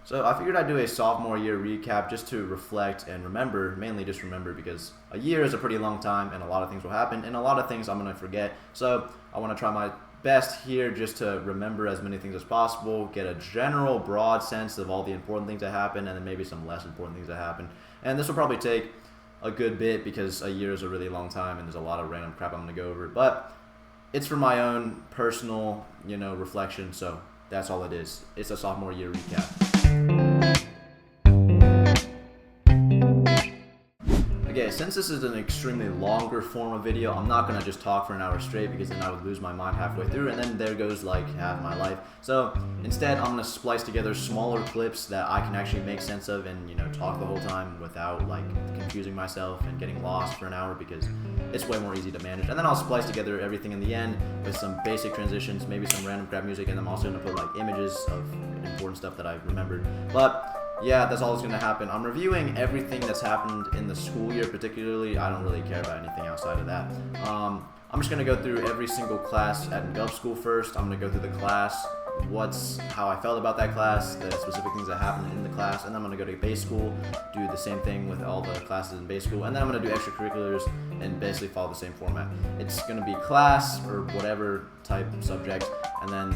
So I figured I'd do a sophomore year recap just to reflect and remember, mainly just remember because a year is a pretty long time and a lot of things will happen and a lot of things I'm going to forget. So I want to try my best here just to remember as many things as possible, get a general broad sense of all the important things that happen and then maybe some less important things that happen. And this will probably take a good bit because a year is a really long time and there's a lot of random crap I'm going to go over. But it's for my own personal, reflection. So that's all it is. It's a sophomore year recap. Okay, since this is an extremely longer form of video, I'm not going to just talk for an hour straight because then I would lose my mind halfway through and then there goes like half my life. So instead, I'm going to splice together smaller clips that I can actually make sense of and, talk the whole time without like confusing myself and getting lost for an hour because it's way more easy to manage. And then I'll splice together everything in the end with some basic transitions, maybe some random crap music, and I'm also going to put like images of important stuff that I've remembered. But yeah, that's all that's going to happen. I'm reviewing everything that's happened in the school year particularly. I don't really care about anything outside of that. I'm just going to go through every single class at Gov School first. I'm going to go through the class, how I felt about that class, the specific things that happened in the class, and then I'm going to go to base school, do the same thing with all the classes in base school, and then I'm going to do extracurriculars and basically follow the same format. It's going to be class or whatever type of subject, and then,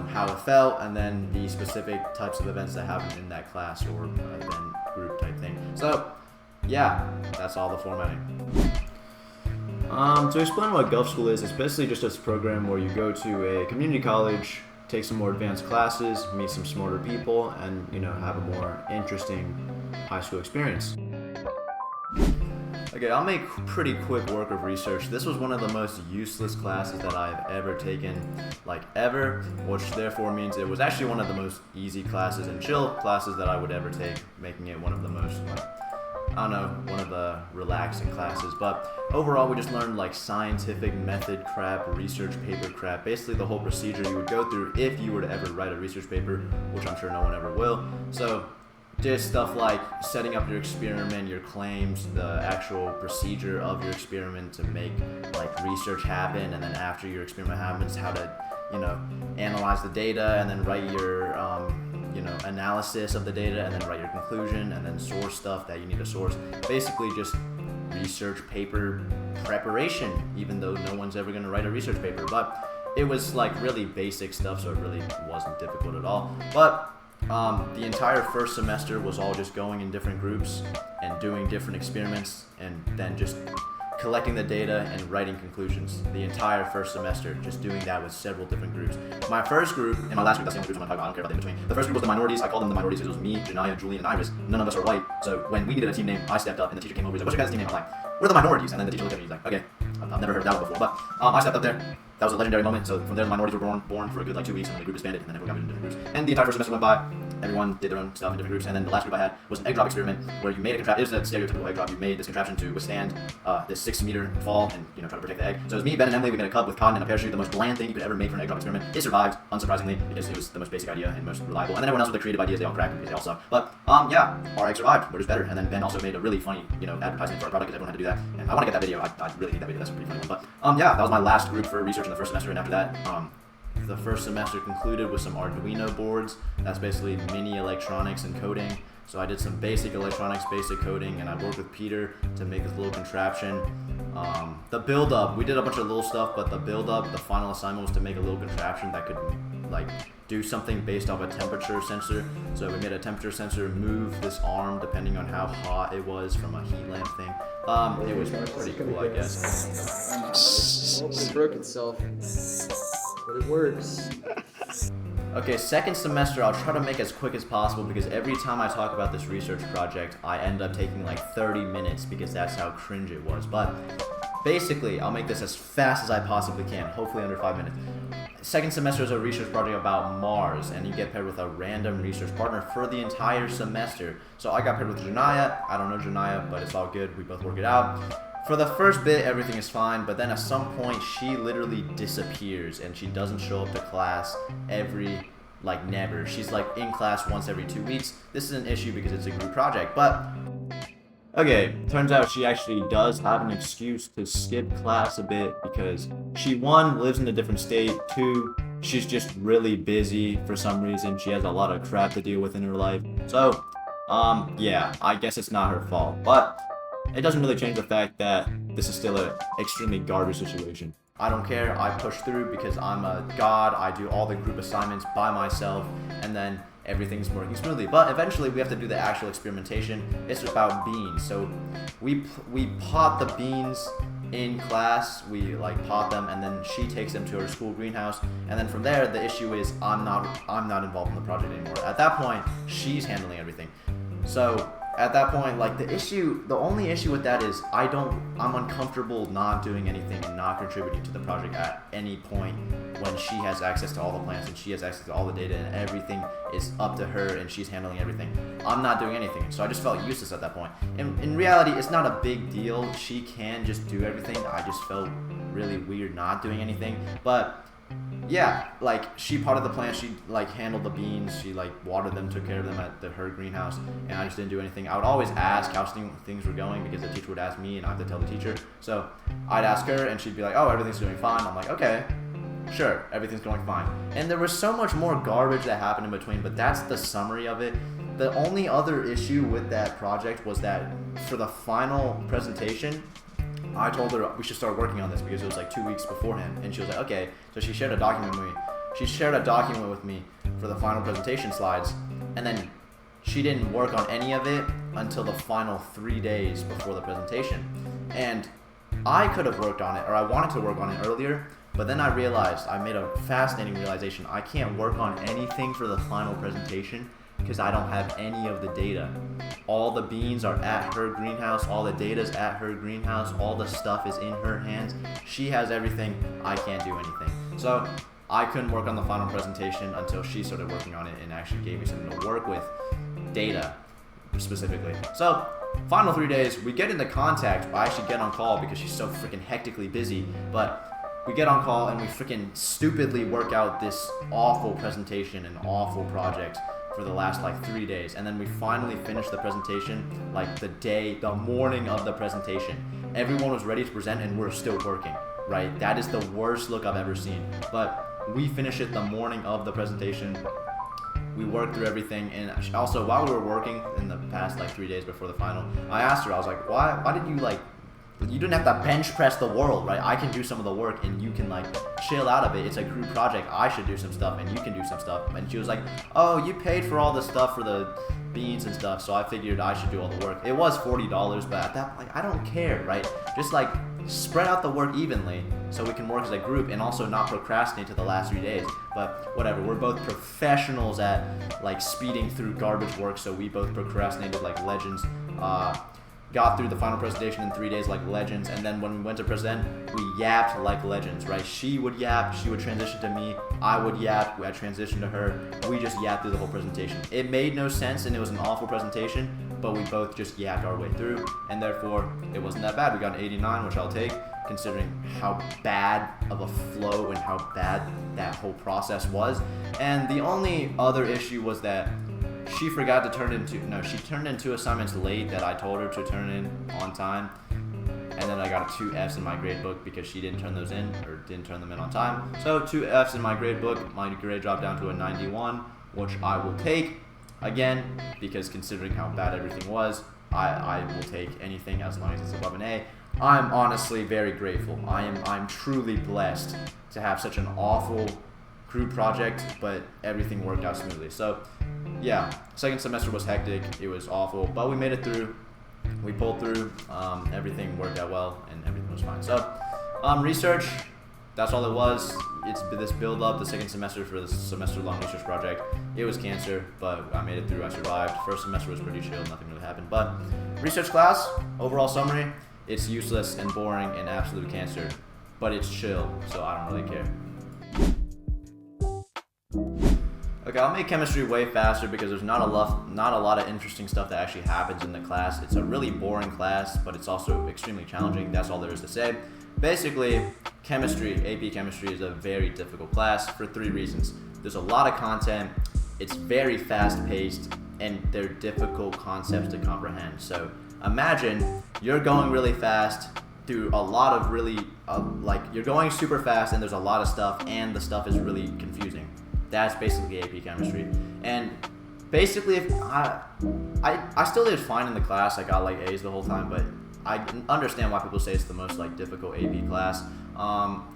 how it felt, and then the specific types of events that happened in that class or event group type thing. So, yeah, that's all the formatting. To explain what Gov School is, it's basically just a program where you go to a community college, take some more advanced classes, meet some smarter people, and have a more interesting high school experience. Okay, I'll make pretty quick work of research. This was one of the most useless classes that I've ever taken, ever, which therefore means it was actually one of the most easy classes and chill classes that I would ever take, making it one of the most, one of the relaxing classes. But overall, we just learned scientific method crap, research paper crap, basically the whole procedure you would go through if you were to ever write a research paper, which I'm sure no one ever will. So just stuff like setting up your experiment, your claims, the actual procedure of your experiment to make research happen, and then after your experiment happens, how to analyze the data and then write your analysis of the data and then write your conclusion and then source stuff that you need to source. Basically just research paper preparation, even though no one's ever going to write a research paper. But it was really basic stuff, so it really wasn't difficult at all. But the entire first semester was all just going in different groups and doing different experiments and then just collecting the data and writing conclusions. The entire first semester, just doing that with several different groups. My first group, and my last group, that's the only group I'm going to talk about, I don't care about the in-between. The first group was the minorities. I called them the minorities because it was me, Janaya, Julie, and Iris. None of us are white. So when we needed a team name, I stepped up and the teacher came over. He's like, what's your guys' team name? I'm like, we're the minorities. And then the teacher looked at me, he's like, okay, I've never heard of that one before. But I stepped up there. That was a legendary moment. So from there, the minorities were born for a good 2 weeks, and then the group expanded, and then everyone got into different groups. And the entire first semester went by. Everyone did their own stuff in different groups, and then the last group I had was an egg drop experiment where you made a contraption. It was a stereotypical egg drop. You made this contraption to withstand this 6-meter fall and try to protect the egg. So it was me, Ben, and Emily. We made a cup with cotton and a parachute, the most bland thing you could ever make for an egg drop experiment. It survived, unsurprisingly, because it was the most basic idea and most reliable. And then everyone else with their creative ideas, they all cracked because they all suck. But yeah, our egg survived. We're just better. And then Ben also made a really funny, advertisement for our product because everyone had to do that. And I want to get that video. I really need that video. That's a pretty funny one. But yeah, that was my last group for research in the first semester. And after that, the first semester concluded with some Arduino boards. That's basically mini electronics and coding. So I did some basic electronics, basic coding, and I worked with Peter to make this little contraption. The build-up, we did a bunch of little stuff, but the build-up, the final assignment was to make a little contraption that could do something based off a temperature sensor. So we made a temperature sensor move this arm depending on how hot it was from a heat lamp thing. It was pretty cool, I guess. It broke itself. But it works. Okay, second semester, I'll try to make as quick as possible because every time I talk about this research project, I end up taking 30 minutes because that's how cringe it was. But basically, I'll make this as fast as I possibly can, hopefully under 5 minutes. Second semester is a research project about Mars, and you get paired with a random research partner for the entire semester. So I got paired with Janaya. I don't know Janaya, but it's all good. We both work it out. For the first bit, everything is fine, but then at some point, she literally disappears, and she doesn't show up to class never. She's in class once every 2 weeks. This is an issue because it's a group project, but okay, turns out she actually does have an excuse to skip class a bit because she, 1, lives in a different state, 2, she's just really busy for some reason. She has a lot of crap to deal with in her life. So, yeah, I guess it's not her fault. But it doesn't really change the fact that this is still an extremely garbage situation. I don't care. I push through because I'm a god. I do all the group assignments by myself, and then everything's working smoothly. But eventually we have to do the actual experimentation. It's about beans. So we pot the beans in class. We like pot them, and then she takes them to her school greenhouse. And then from there, the issue is I'm not involved in the project anymore. At that point, she's handling everything. So at that point, like the only issue with that is I'm uncomfortable not doing anything and not contributing to the project at any point when she has access to all the plans and she has access to all the data and everything is up to her and she's handling everything. I'm not doing anything, so I just felt useless at that point. In reality, it's not a big deal. She can just do everything. I just felt really weird not doing anything, but yeah, like she potted the plants, she like handled the beans, she like watered them, took care of them at her greenhouse, and I just didn't do anything. I would always ask how things were going because the teacher would ask me and I have to tell the teacher. So I'd ask her and she'd be like, oh, everything's doing fine. I'm like, okay, sure, everything's going fine. And there was so much more garbage that happened in between, but that's the summary of it. The only other issue with that project was that for the final presentation, I told her we should start working on this because it was like 2 weeks beforehand, and she was like, okay. So she shared a document with me. She shared a document with me for the final presentation slides, and then she didn't work on any of it until the final 3 days before the presentation. And I could have worked on it, or I wanted to work on it earlier, but then I realized, I made a fascinating realization. I can't work on anything for the final presentation because I don't have any of the data. All the beans are at her greenhouse, all the data's at her greenhouse, all the stuff is in her hands. She has everything, I can't do anything. So I couldn't work on the final presentation until she started working on it and actually gave me something to work with, data specifically. So final 3 days, we get into contact. I actually get on call because she's so freaking hectically busy, but we get on call and we freaking stupidly work out this awful presentation and awful project for the last like 3 days, and then we finally finished the presentation like the morning of the presentation. Everyone was ready to present and we're still working, right? That is the worst look I've ever seen. But we finished it the morning of the presentation. We worked through everything, and also while we were working in the past like 3 days before the final, I asked her, I was like, why did you you didn't have to bench press the world, right? I can do some of the work and you can like chill out of it. It's a group project. I should do some stuff and you can do some stuff. And she was like, oh, you paid for all the stuff for the beans and stuff, so I figured I should do all the work. It was $40, but at that point, I don't care, right? Just like spread out the work evenly so we can work as a group and also not procrastinate to the last 3 days. But whatever, we're both professionals at like speeding through garbage work, so we both procrastinated like legends. Got through the final presentation in 3 days like legends, and then when we went to present, we yapped like legends, right? She would yap, she would transition to me, I would yap, I transitioned to her, we just yapped through the whole presentation. It made no sense and it was an awful presentation, but we both just yapped our way through, and therefore it wasn't that bad. We got an 89, which I'll take, considering how bad of a flow and how bad that whole process was. And the only other issue was that she forgot to she turned in 2 assignments late that I told her to turn in on time. And then I got 2 F's in my grade book because she didn't turn those in, or didn't turn them in on time. So 2 F's in my grade book, my grade dropped down to a 91, which I will take. Again, because considering how bad everything was, I will take anything as long as it's above an A. I'm honestly very grateful. I'm truly blessed to have such an awful group project, but everything worked out smoothly. So yeah, second semester was hectic, it was awful, but we made it through, we pulled through, everything worked out well, and everything was fine. So, research, that's all it was. It's this build up, the second semester for this semester-long research project. It was cancer, but I made it through, I survived. First semester was pretty chill, nothing really happened, but research class, overall summary, it's useless and boring and absolute cancer, but it's chill, so I don't really care. Okay, I'll make chemistry way faster because there's not a lot of interesting stuff that actually happens in the class. It's a really boring class, but it's also extremely challenging. That's all there is to say. Basically, chemistry, AP chemistry, is a very difficult class for 3 reasons. There's a lot of content, it's very fast-paced, and they're difficult concepts to comprehend. So imagine you're going really fast, through a lot of really, like, you're going super fast and there's a lot of stuff and the stuff is really confusing. That's basically AP Chemistry. And basically, if I still did fine in the class. I got like A's the whole time, but I understand why people say it's the most like difficult AP class.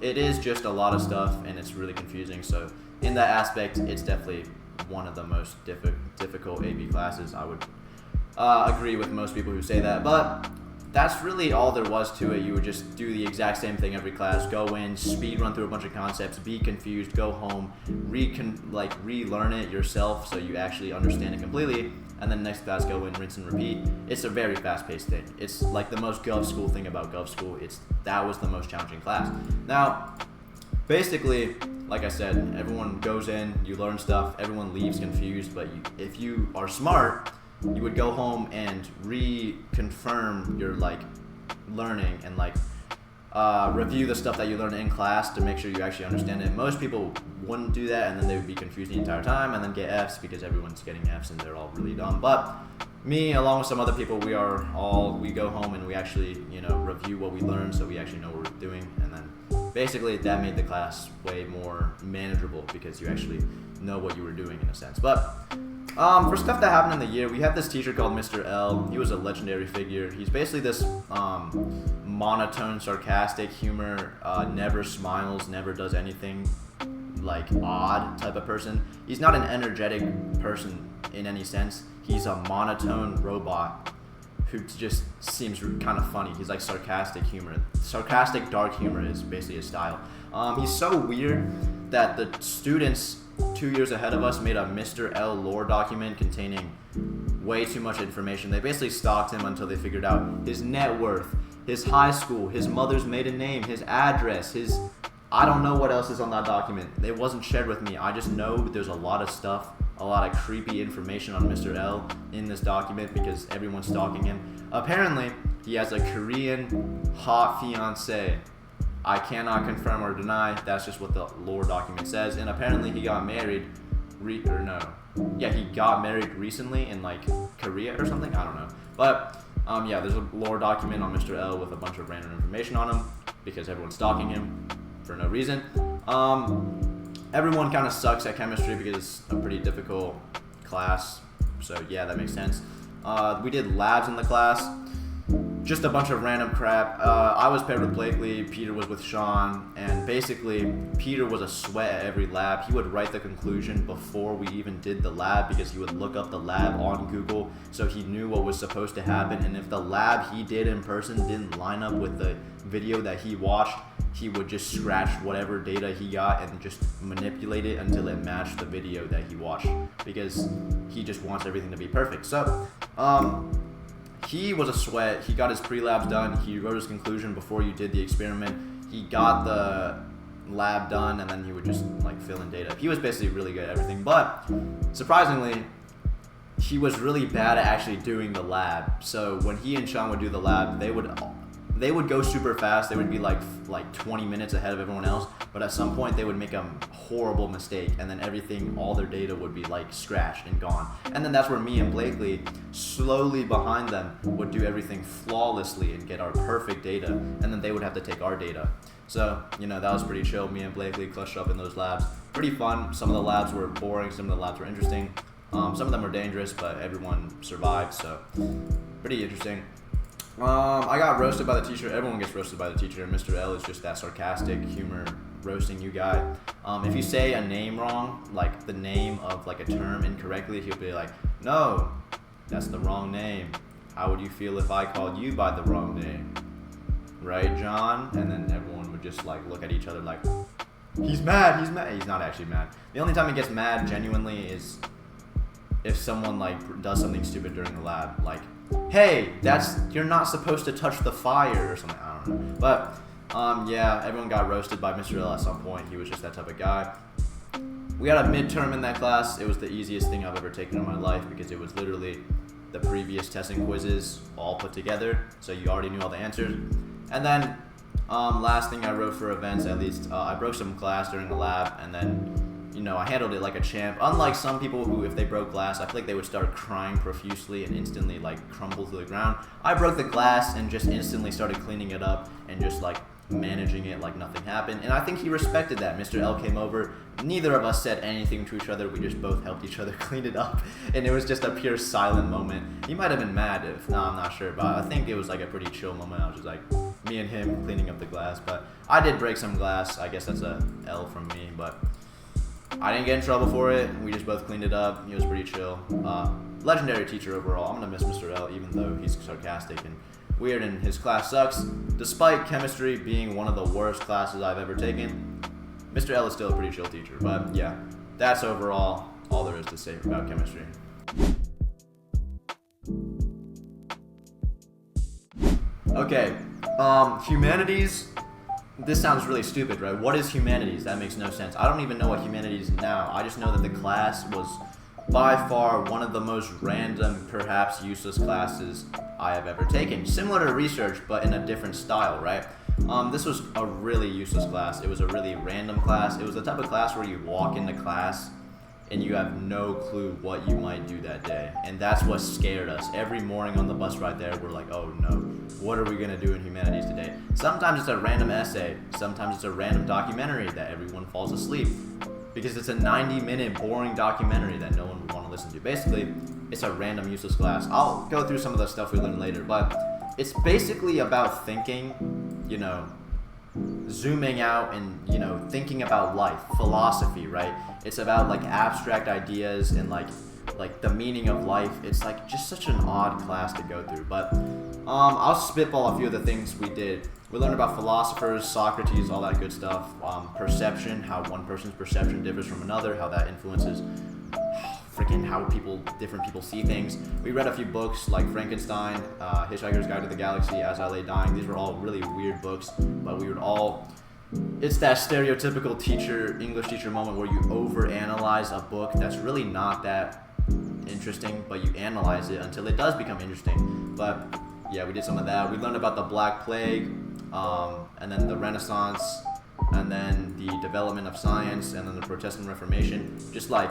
It is just a lot of stuff and it's really confusing. So in that aspect, it's definitely one of the most difficult AP classes. I would agree with most people who say that, but that's really all there was to it. You would just do the exact same thing every class. Go in, speed run through a bunch of concepts, be confused, go home, relearn it yourself so you actually understand it completely, and then next class go in, rinse and repeat. It's a very fast-paced thing. It's like the most Gov School thing about Gov School. That was the most challenging class. Now, basically, like I said, everyone goes in, you learn stuff, everyone leaves confused, but if you are smart, you would go home and reconfirm your like learning and like review the stuff that you learned in class to make sure you actually understand it. Most people wouldn't do that, and then they would be confused the entire time and then get F's because everyone's getting F's and they're all really dumb. But me, along with some other people, we go home and we actually, review what we learned so we actually know what we're doing, and then basically that made the class way more manageable because you actually know what you were doing in a sense. But for stuff that happened in the year, we had this teacher called Mr. L. He was a legendary figure. He's basically this monotone, sarcastic humor, never smiles, never does anything like odd type of person. He's not an energetic person in any sense. He's a monotone robot who just seems kind of funny. He's like sarcastic humor. Sarcastic dark humor is basically his style. He's so weird that the students 2 years ahead of us made a Mr. L lore document containing way too much information. They basically stalked him until they figured out his net worth, his high school, his mother's maiden name, his address, I don't know what else is on that document. It wasn't shared with me. I just know there's a lot of stuff, a lot of creepy information on Mr. L in this document because everyone's stalking him. Apparently, he has a Korean hot fiance. I cannot confirm or deny. That's just what the lore document says. And apparently he got married, he got married recently in like Korea or something. I don't know. But yeah, there's a lore document on Mr. L with a bunch of random information on him because everyone's stalking him for no reason. Everyone kind of sucks at chemistry because it's a pretty difficult class. So yeah, that makes sense. We did labs in the class. Just a bunch of random crap. I was paired with Blakely, Peter was with Sean, and basically Peter was a sweat at every lab. He would write the conclusion before we even did the lab because he would look up the lab on Google so he knew what was supposed to happen, and if the lab he did in person didn't line up with the video that he watched, he would just scratch whatever data he got and just manipulate it until it matched the video that he watched because he just wants everything to be perfect. So, he was a sweat. He got his pre-labs done. He wrote his conclusion before you did the experiment. He got the lab done, and then he would just like fill in data. He was basically really good at everything, but surprisingly, he was really bad at actually doing the lab. So when he and Sean would do the lab, they would go super fast. They would be like 20 minutes ahead of everyone else, but at some point they would make a horrible mistake, and then all their data would be like scratched and gone. And then that's where me and Blakely, slowly behind them, would do everything flawlessly and get our perfect data, and then they would have to take our data. So, that was pretty chill. Me and Blakely clutched up in those labs. Pretty fun. Some of the labs were boring, some of the labs were interesting. Some of them were dangerous, but everyone survived, so pretty interesting. I got roasted by the teacher. Everyone gets roasted by the teacher, and Mr. L is just that sarcastic humor roasting you guy. If you say a name wrong, like the name of like a term incorrectly, he'll be like, "No, that's the wrong name. How would you feel if I called you by the wrong name? Right, John?" And then everyone would just like look at each other like, he's mad. He's not actually mad. The only time he gets mad genuinely is if someone like does something stupid during the lab, like, "Hey, you're not supposed to touch the fire," or something. I don't know. But yeah, everyone got roasted by Mr. L at some point. He was just that type of guy. We had a midterm in that class. It was the easiest thing I've ever taken in my life because it was literally the previous testing quizzes all put together, so you already knew all the answers. And then last thing I wrote for events, at least I broke some glass during the lab, and then I handled it like a champ. Unlike some people who, if they broke glass, I feel like they would start crying profusely and instantly like crumble to the ground. I broke the glass and just instantly started cleaning it up and just like managing it like nothing happened. And I think he respected that. Mr. L came over. Neither of us said anything to each other. We just both helped each other clean it up. And it was just a pure silent moment. He might have been mad if, no, I'm not sure, but I think it was like a pretty chill moment. I was just like, me and him cleaning up the glass. But I did break some glass. I guess that's a L from me, but I didn't get in trouble for it. We just both cleaned it up. He was pretty chill. Legendary teacher overall. I'm going to miss Mr. L, even though he's sarcastic and weird and his class sucks. Despite chemistry being one of the worst classes I've ever taken, Mr. L is still a pretty chill teacher. But yeah, that's overall all there is to say about chemistry. Okay, humanities. This sounds really stupid, right? What is humanities? That makes no sense. I don't even know what humanities is now. I just know that the class was by far one of the most random, perhaps useless classes I have ever taken. Similar to research, but in a different style, right? This was a really useless class. It was a really random class. It was the type of class where you walk into class and you have no clue what you might do that day. And that's what scared us. Every morning on the bus ride there, we're like, oh no, what are we gonna do in humanities today? Sometimes it's a random essay. Sometimes it's a random documentary that everyone falls asleep because it's a 90-minute boring documentary that no one would want to listen to. Basically, it's a random useless class. I'll go through some of the stuff we learned later, but it's basically about thinking, zooming out and, thinking about life, philosophy, right? It's about like abstract ideas and like the meaning of life. It's like just such an odd class to go through, but I'll spitball a few of the things we did. We learned about philosophers, Socrates, all that good stuff. Perception, how one person's perception differs from another, how that influences how different people see things. We read a few books like Frankenstein, Hitchhiker's Guide to the Galaxy, As I Lay Dying. These were all really weird books, but it's that stereotypical English teacher moment where you overanalyze a book that's really not that interesting, but you analyze it until it does become interesting. But yeah, we did some of that. We learned about the Black Plague, and then the Renaissance, and then the development of science, and then the Protestant Reformation. Just like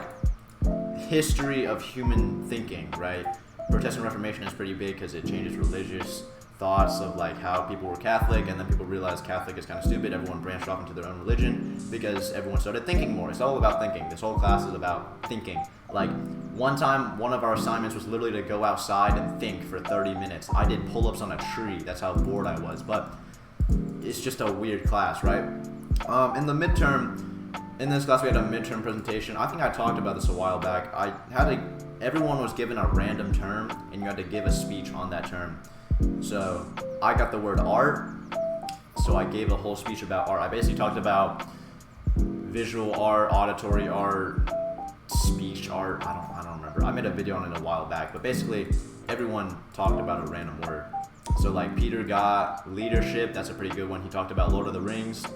history of human thinking, right? Protestant Reformation is pretty big because it changes religious thoughts of like how people were Catholic, and then people realized Catholic is kind of stupid. Everyone branched off into their own religion because everyone started thinking more. It's all about thinking. This whole class is about thinking. Like one time, one of our assignments was literally to go outside and think for 30 minutes. I did pull-ups on a tree. That's how bored I was. But it's just a weird class, right? In this class, we had a midterm presentation. I think I talked about this a while back. Everyone was given a random term, and you had to give a speech on that term. So I got the word art, so I gave a whole speech about art. I basically talked about visual art, auditory art, speech art. I don't remember. I made a video on it a while back, but basically everyone talked about a random word. So like Peter got leadership. That's a pretty good one. He talked about Lord of the Rings.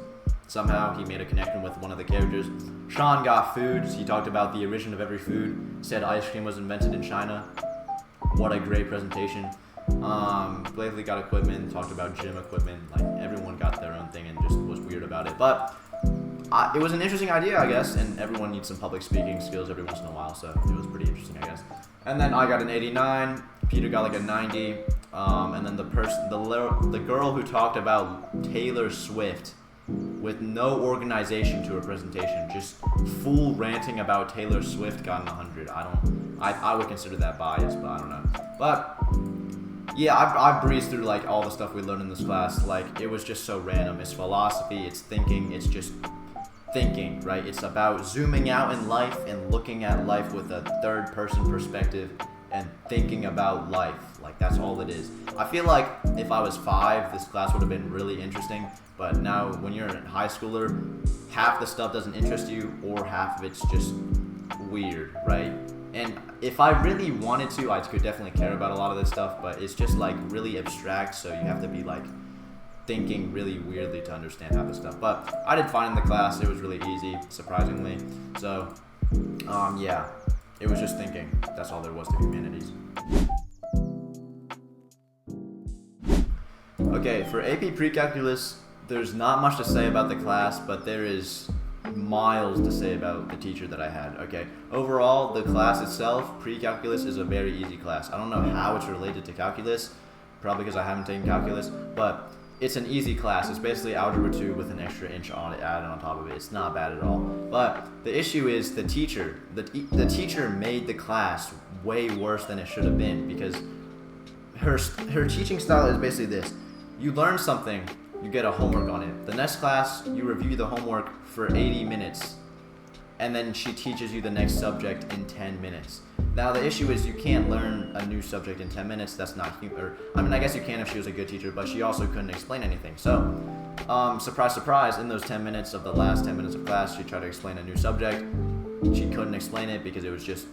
Somehow he made a connection with one of the characters. Sean got foods. He talked about the origin of every food. Said ice cream was invented in China. What a great presentation. Blakely got equipment. Talked about gym equipment. Like everyone got their own thing and just was weird about it. But it was an interesting idea, I guess. And everyone needs some public speaking skills every once in a while. So it was pretty interesting, I guess. And then I got an 89. Peter got like a 90. And then the girl who talked about Taylor Swift with no organization to her presentation, just full ranting about Taylor Swift, got an 100. I would consider that biased, but I don't know. But yeah, I breezed through like all the stuff we learned in this class. Like it was just so random. It's philosophy, it's thinking, it's just thinking, right? It's about zooming out in life and looking at life with a third person perspective and thinking about life. Like that's all it is. I feel like if I was 5, this class would have been really interesting. But now when you're a high schooler, half the stuff doesn't interest you or half of it's just weird, right? And if I really wanted to, I could definitely care about a lot of this stuff, but it's just like really abstract, so you have to be like thinking really weirdly to understand half the stuff. But I did fine in the class. It was really easy, surprisingly. So, yeah, it was just thinking. That's all there was to humanities. Okay, for AP Pre-Calculus, there's not much to say about the class, but there is miles to say about the teacher that I had, okay? Overall, the class itself, pre-calculus, is a very easy class. I don't know how it's related to calculus, probably because I haven't taken calculus, but it's an easy class. It's basically algebra 2 with an extra inch on it, added on top of it. It's not bad at all. But the issue is the teacher. The teacher made the class way worse than it should have been, because her teaching style is basically this. You learn something, you get a homework on it. The next class, you review the homework for 80 minutes, and then she teaches you the next subject in 10 minutes. Now, the issue is you can't learn a new subject in 10 minutes. That's not human. I mean, I guess you can if she was a good teacher, but she also couldn't explain anything. So, surprise, surprise, in those 10 minutes of the last 10 minutes of class, she tried to explain a new subject. She couldn't explain it because it was just,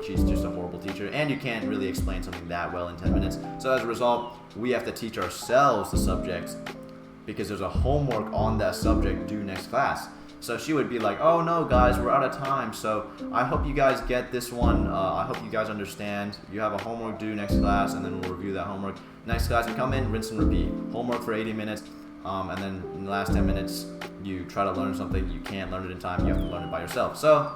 she's just a horrible teacher, and you can't really explain something that well in 10 minutes. So as a result, we have to teach ourselves the subject because there's a homework on that subject due next class. So she would be like, oh no guys, we're out of time, so I hope you guys get this one, I hope you guys understand, you have a homework due next class, and then we'll review that homework. Next class you come in, rinse and repeat, homework for 80 minutes, and then in the last 10 minutes you try to learn something, you can't learn it in time, you have to learn it by yourself. So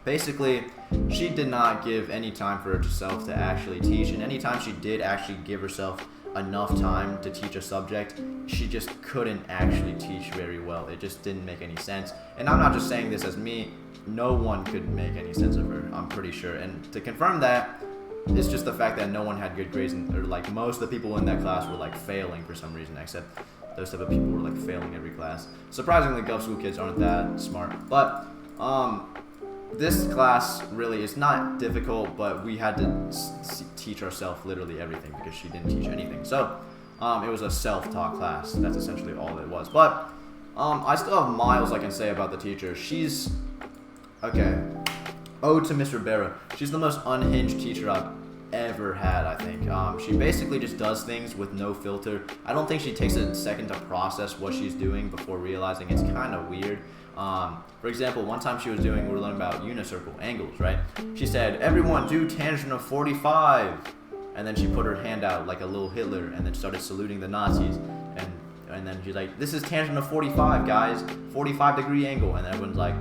basically, she did not give any time for herself to actually teach, and anytime she did actually give herself enough time to teach a subject, she just couldn't actually teach very well. It just didn't make any sense. And I'm not just saying this as me, no one could make any sense of her, I'm pretty sure. And to confirm that, it's just the fact that no one had good grades, or like most of the people in that class were like failing for some reason, except those type of people were like failing every class. Surprisingly, Gov School kids aren't that smart. But this class really is not difficult, but we had to teach ourselves literally everything because she didn't teach anything. So it was a self-taught class. That's essentially all it was. But I still have miles I can say about the teacher. She's okay. Ode to Miss Rivera. She's the most unhinged teacher I've ever had, I think. She basically just does things with no filter. I don't think she takes a second to process what she's doing before realizing it's kind of weird. For example, one time we were learning about unicircle angles, right? She said, everyone do tangent of 45. And then she put her hand out like a little Hitler and then started saluting the Nazis. And then she's like, this is tangent of 45, guys. 45-degree angle. And everyone's like,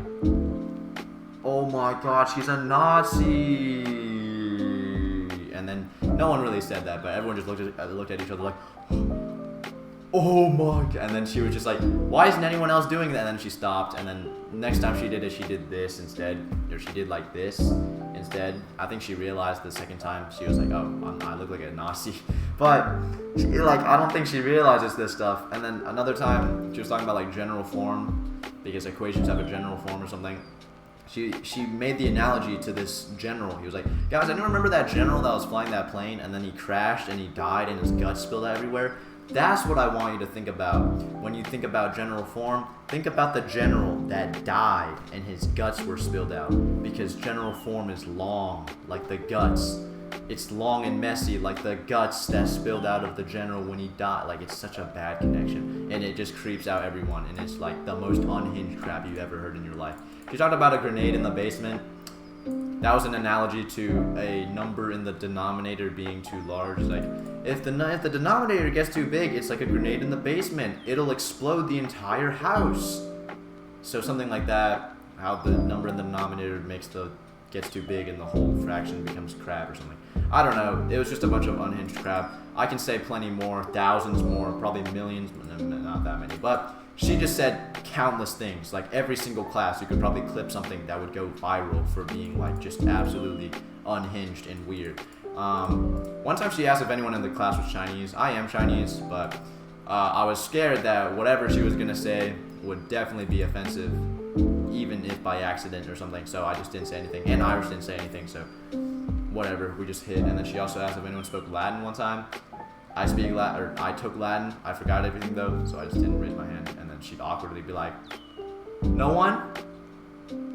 oh my god, she's a Nazi. And then no one really said that, but everyone just looked at each other like, oh my god. And then she was just like, why isn't anyone else doing that? And then she stopped, and then next time she did it, she did this instead, or she did like this instead. I think she realized the second time, she was like, oh, I look like a Nazi. But I don't think she realizes this stuff. And then another time she was talking about like general form, because equations have a general form or something. She made the analogy to this general. He was like, guys, anyone remember that general that was flying that plane and then he crashed and he died and his guts spilled out everywhere? That's what I want you to think about when you think about general form. Think about the general that died and his guts were spilled out, because general form is long, like the guts. It's long and messy, like the guts that spilled out of the general when he died. Like, it's such a bad connection, and it just creeps out everyone, and it's like the most unhinged crap you've ever heard in your life. She talked about a grenade in the basement. That was an analogy to a number in the denominator being too large. Like, if the denominator gets too big, it's like a grenade in the basement. It'll explode the entire house. So something like that, how the number in the denominator gets too big and the whole fraction becomes crap or something. I don't know. It was just a bunch of unhinged crap. I can say plenty more, thousands more, probably millions, not that many. But she just said countless things. Like, every single class, you could probably clip something that would go viral for being like just absolutely unhinged and weird. One time she asked if anyone in the class was Chinese. I am Chinese, but I was scared that whatever she was gonna say would definitely be offensive, even if by accident or something. So I just didn't say anything, and Irish didn't say anything. So whatever, we just hit. And then she also asked if anyone spoke Latin one time. I speak Latin, or I took Latin. I forgot everything though, so I just didn't raise my hand. And then she'd awkwardly be like, "No one?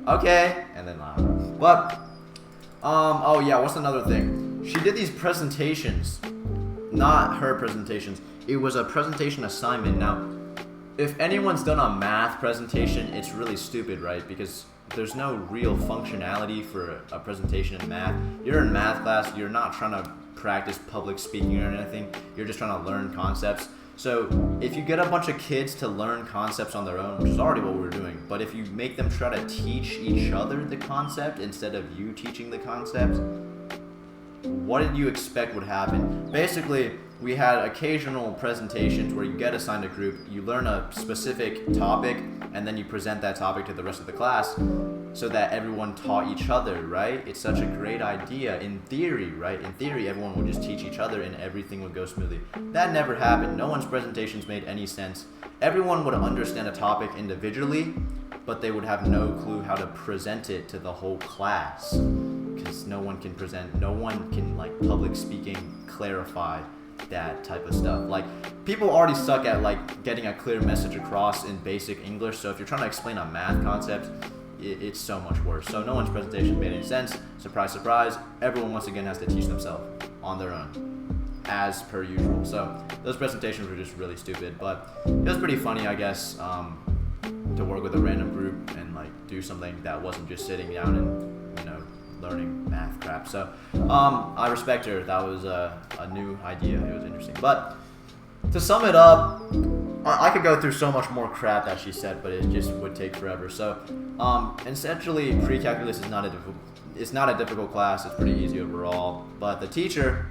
Okay." And then I don't know. But oh yeah, what's another thing? She did these presentations, not her presentations. It was a presentation assignment. Now, if anyone's done a math presentation, it's really stupid, right? Because there's no real functionality for a presentation in math. You're in math class, you're not trying to practice public speaking or anything. You're just trying to learn concepts. So if you get a bunch of kids to learn concepts on their own, which is already what we were doing, but if you make them try to teach each other the concept instead of you teaching the concept, what did you expect would happen? Basically, we had occasional presentations where you get assigned a group, you learn a specific topic, and then you present that topic to the rest of the class so that everyone taught each other, right? It's such a great idea in theory, right? In theory, everyone would just teach each other and everything would go smoothly. That never happened. No one's presentations made any sense. Everyone would understand a topic individually, but they would have no clue how to present it to the whole class. Because no one can present, no one can like public speaking, clarify that type of stuff. Like, people already suck at like getting a clear message across in basic English, so if you're trying to explain a math concept, it's so much worse. So no one's presentation made any sense. Surprise, surprise, everyone once again has to teach themselves on their own, as per usual. So those presentations were just really stupid, but it was pretty funny, I guess, to work with a random group and like do something that wasn't just sitting down and, you know, learning math crap. So I respect her. That was a new idea. It was interesting. But to sum it up, I could go through so much more crap that she said, but it just would take forever. So essentially, pre-calculus is not a difficult class. It's pretty easy overall. But the teacher,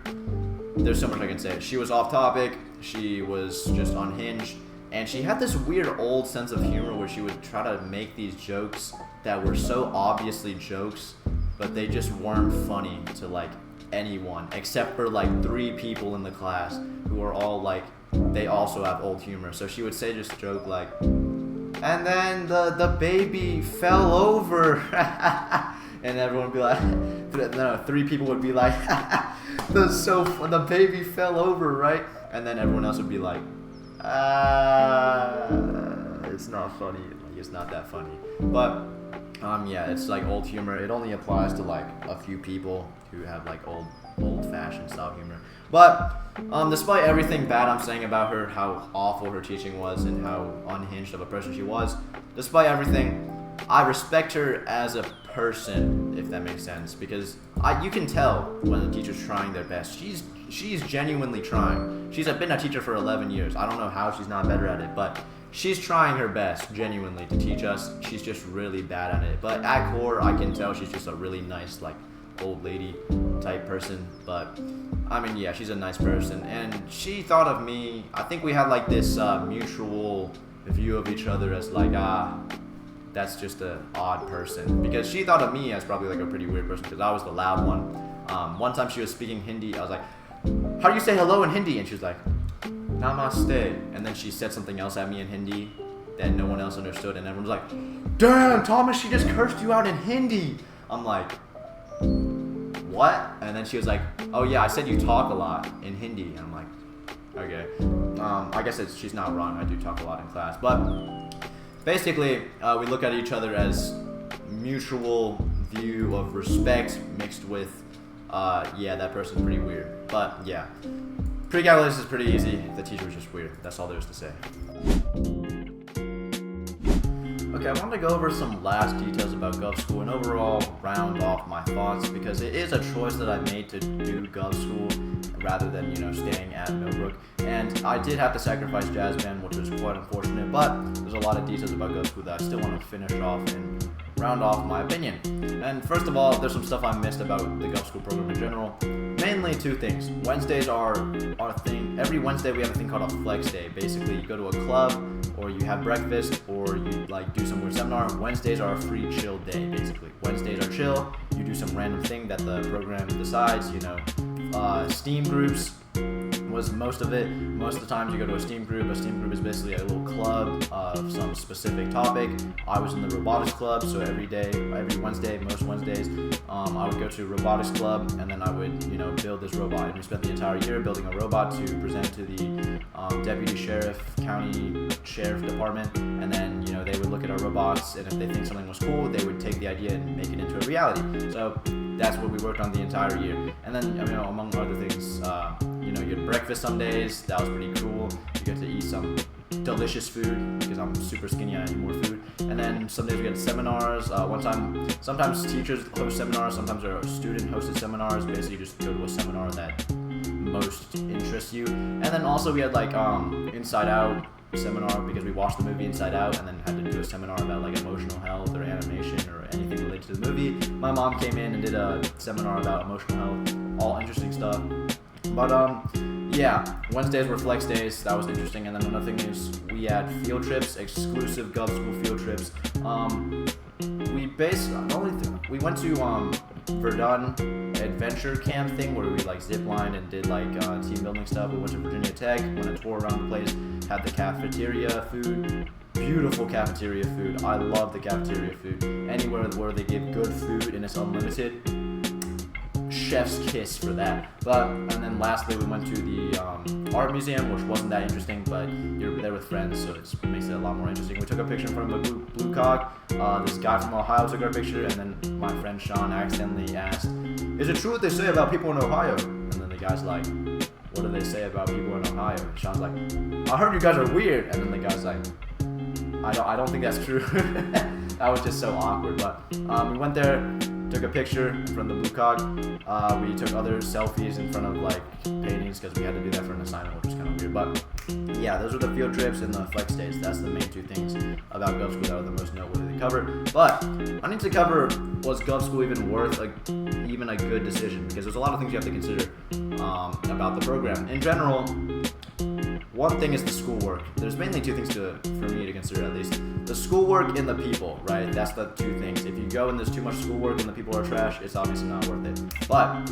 there's so much I can say. She was off topic. She was just unhinged. And she had this weird old sense of humor where she would try to make these jokes that were so obviously jokes, but they just weren't funny to like anyone except for like 3 people in the class who are all like, they also have old humor. So she would say just joke like, and then the baby fell over, and everyone would be like, no, 3 people would be like, the baby fell over, right? And then everyone else would be like, it's not funny. Like, it's not that funny. But yeah, it's like old humor. It only applies to like a few people who have like old-fashioned style humor. But despite everything bad I'm saying about her, how awful her teaching was and how unhinged of a person she was, despite everything, I respect her as a person, if that makes sense, because you can tell when the teacher's trying their best. She's genuinely trying. She's been a teacher for 11 years. I don't know how she's not better at it, but she's trying her best, genuinely, to teach us. She's just really bad at it. But at core, I can tell she's just a really nice, like, old lady type person. But, I mean, yeah, she's a nice person. And she thought of me, I think we had, like, this mutual view of each other as, like, that's just an odd person. Because she thought of me as probably, like, a pretty weird person, because I was the loud one. One time she was speaking Hindi, I was like, how do you say hello in Hindi? And she was like, Namaste. And then she said something else at me in Hindi that no one else understood, and everyone was like, damn, Thomas, she just cursed you out in Hindi. I'm like, what? And then she was like, oh yeah, I said you talk a lot in Hindi. And I'm like, okay. I guess she's not wrong. I do talk a lot in class. But basically, we look at each other as mutual view of respect mixed with, yeah, that person's pretty weird. But yeah. Pre-calculus is pretty easy. The teacher was just weird. That's all there is to say. Okay, I wanted to go over some last details about Gov School and overall round off my thoughts, because it is a choice that I made to do Gov School rather than, you know, staying at Millbrook. And I did have to sacrifice jazz band, which was quite unfortunate, but there's a lot of details about Gov School that I still want to finish off and round off my opinion. And first of all, there's some stuff I missed about the Gov School program in general. Mainly 2 things. Wednesdays are our thing. Every Wednesday we have a thing called a flex day. Basically, you go to a club, or you have breakfast, or you like do some weird seminar. Wednesdays are a free chill day, basically. Wednesdays are chill. You do some random thing that the program decides, you know. STEAM groups was most of it. Most of the times you go to a STEAM group. A STEAM group is basically a little club of some specific topic. I was in the robotics club, so every Wednesday, most Wednesdays, I would go to a robotics club, and then I would, you know, build this robot. And we spent the entire year building a robot to present to the deputy sheriff, county sheriff department, and then, you know, they would look at our robots, and if they think something was cool, they would take the idea and make it into a reality. So that's what we worked on the entire year. And then, you know, among other things, you know, you had breakfast some days. That was pretty cool. You get to eat some delicious food, because I'm super skinny, I need more food. And then some days we had seminars. Sometimes teachers host seminars, sometimes there are student hosted seminars. Basically, you just go to a seminar that most interests you. And then also we had like Inside Out seminar because we watched the movie Inside Out and then had to do a seminar about like emotional health or animation or anything related to the movie. My mom came in and did a seminar about emotional health, all interesting stuff. But yeah, Wednesdays were flex days. That was interesting. And then another thing is we had field trips, exclusive Gov School field trips. We went to Verdun adventure camp thing where we like ziplined and did like team building stuff. We went to Virginia Tech, went a tour around the place, had the cafeteria food. Beautiful cafeteria food. I love the cafeteria food. Anywhere where they give good food and it's unlimited, chef's kiss for that. And then lastly we went to the art museum, which wasn't that interesting, but you're there with friends, so it makes it a lot more interesting. We took a picture in front of a blue cock. This guy from Ohio took our picture, and then my friend Sean accidentally asked, "Is it true what they say about people in Ohio?" And then the guy's like, "What do they say about people in Ohio?" And Sean's like, "I heard you guys are weird." And then the guy's like, I don't think that's true. That was just so awkward. But we went there, took a picture in front of the blue cock. We took other selfies in front of like paintings because we had to do that for an assignment, which was kind of weird. But yeah, those were the field trips and the flex days. That's the main two things about Gov School that are the most noteworthy to cover. But I need to cover, was Gov School even worth even a good decision? Because there's a lot of things you have to consider about the program. In general, one thing is the schoolwork. There's mainly two things for me to consider at least. The schoolwork and the people, right? That's the two things. If you go and there's too much schoolwork and the people are trash, it's obviously not worth it. But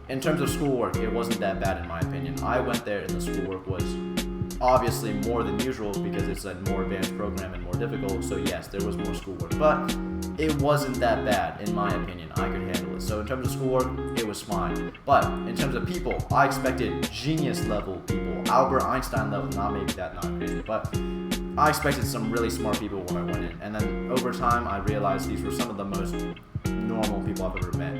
in terms of schoolwork, it wasn't that bad in my opinion. I went there and the schoolwork was obviously more than usual because it's a more advanced program and more difficult. So yes, there was more schoolwork, but it wasn't that bad in my opinion. I could handle it. So in terms of schoolwork, it was fine. But in terms of people, I expected genius level people, Albert Einstein level, not crazy, but I expected some really smart people when I went in. And then over time, I realized these were some of the most normal people I've ever met.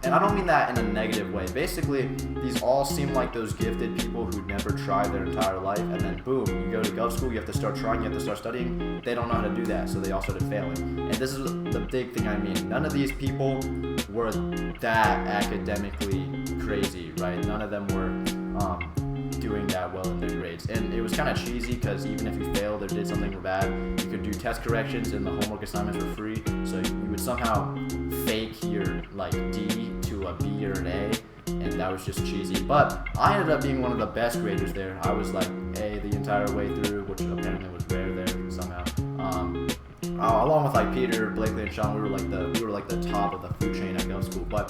And I don't mean that in a negative way. Basically, these all seem like those gifted people who never tried their entire life, and then boom, you go to Gov School, you have to start trying, you have to start studying. They don't know how to do that, so they all started failing. And this is the big thing I mean. None of these people were that academically crazy, right? None of them were doing that well in their grades. And it was kind of cheesy because even if you failed or did something bad, you could do test corrections and the homework assignments were free. So you would somehow fake your like D to a B or an A, and that was just cheesy. But I ended up being one of the best graders there. I was like A the entire way through, which apparently was rare there somehow. Along with like Peter, Blakely, and Sean, we were like the top of the food chain at Gov School. But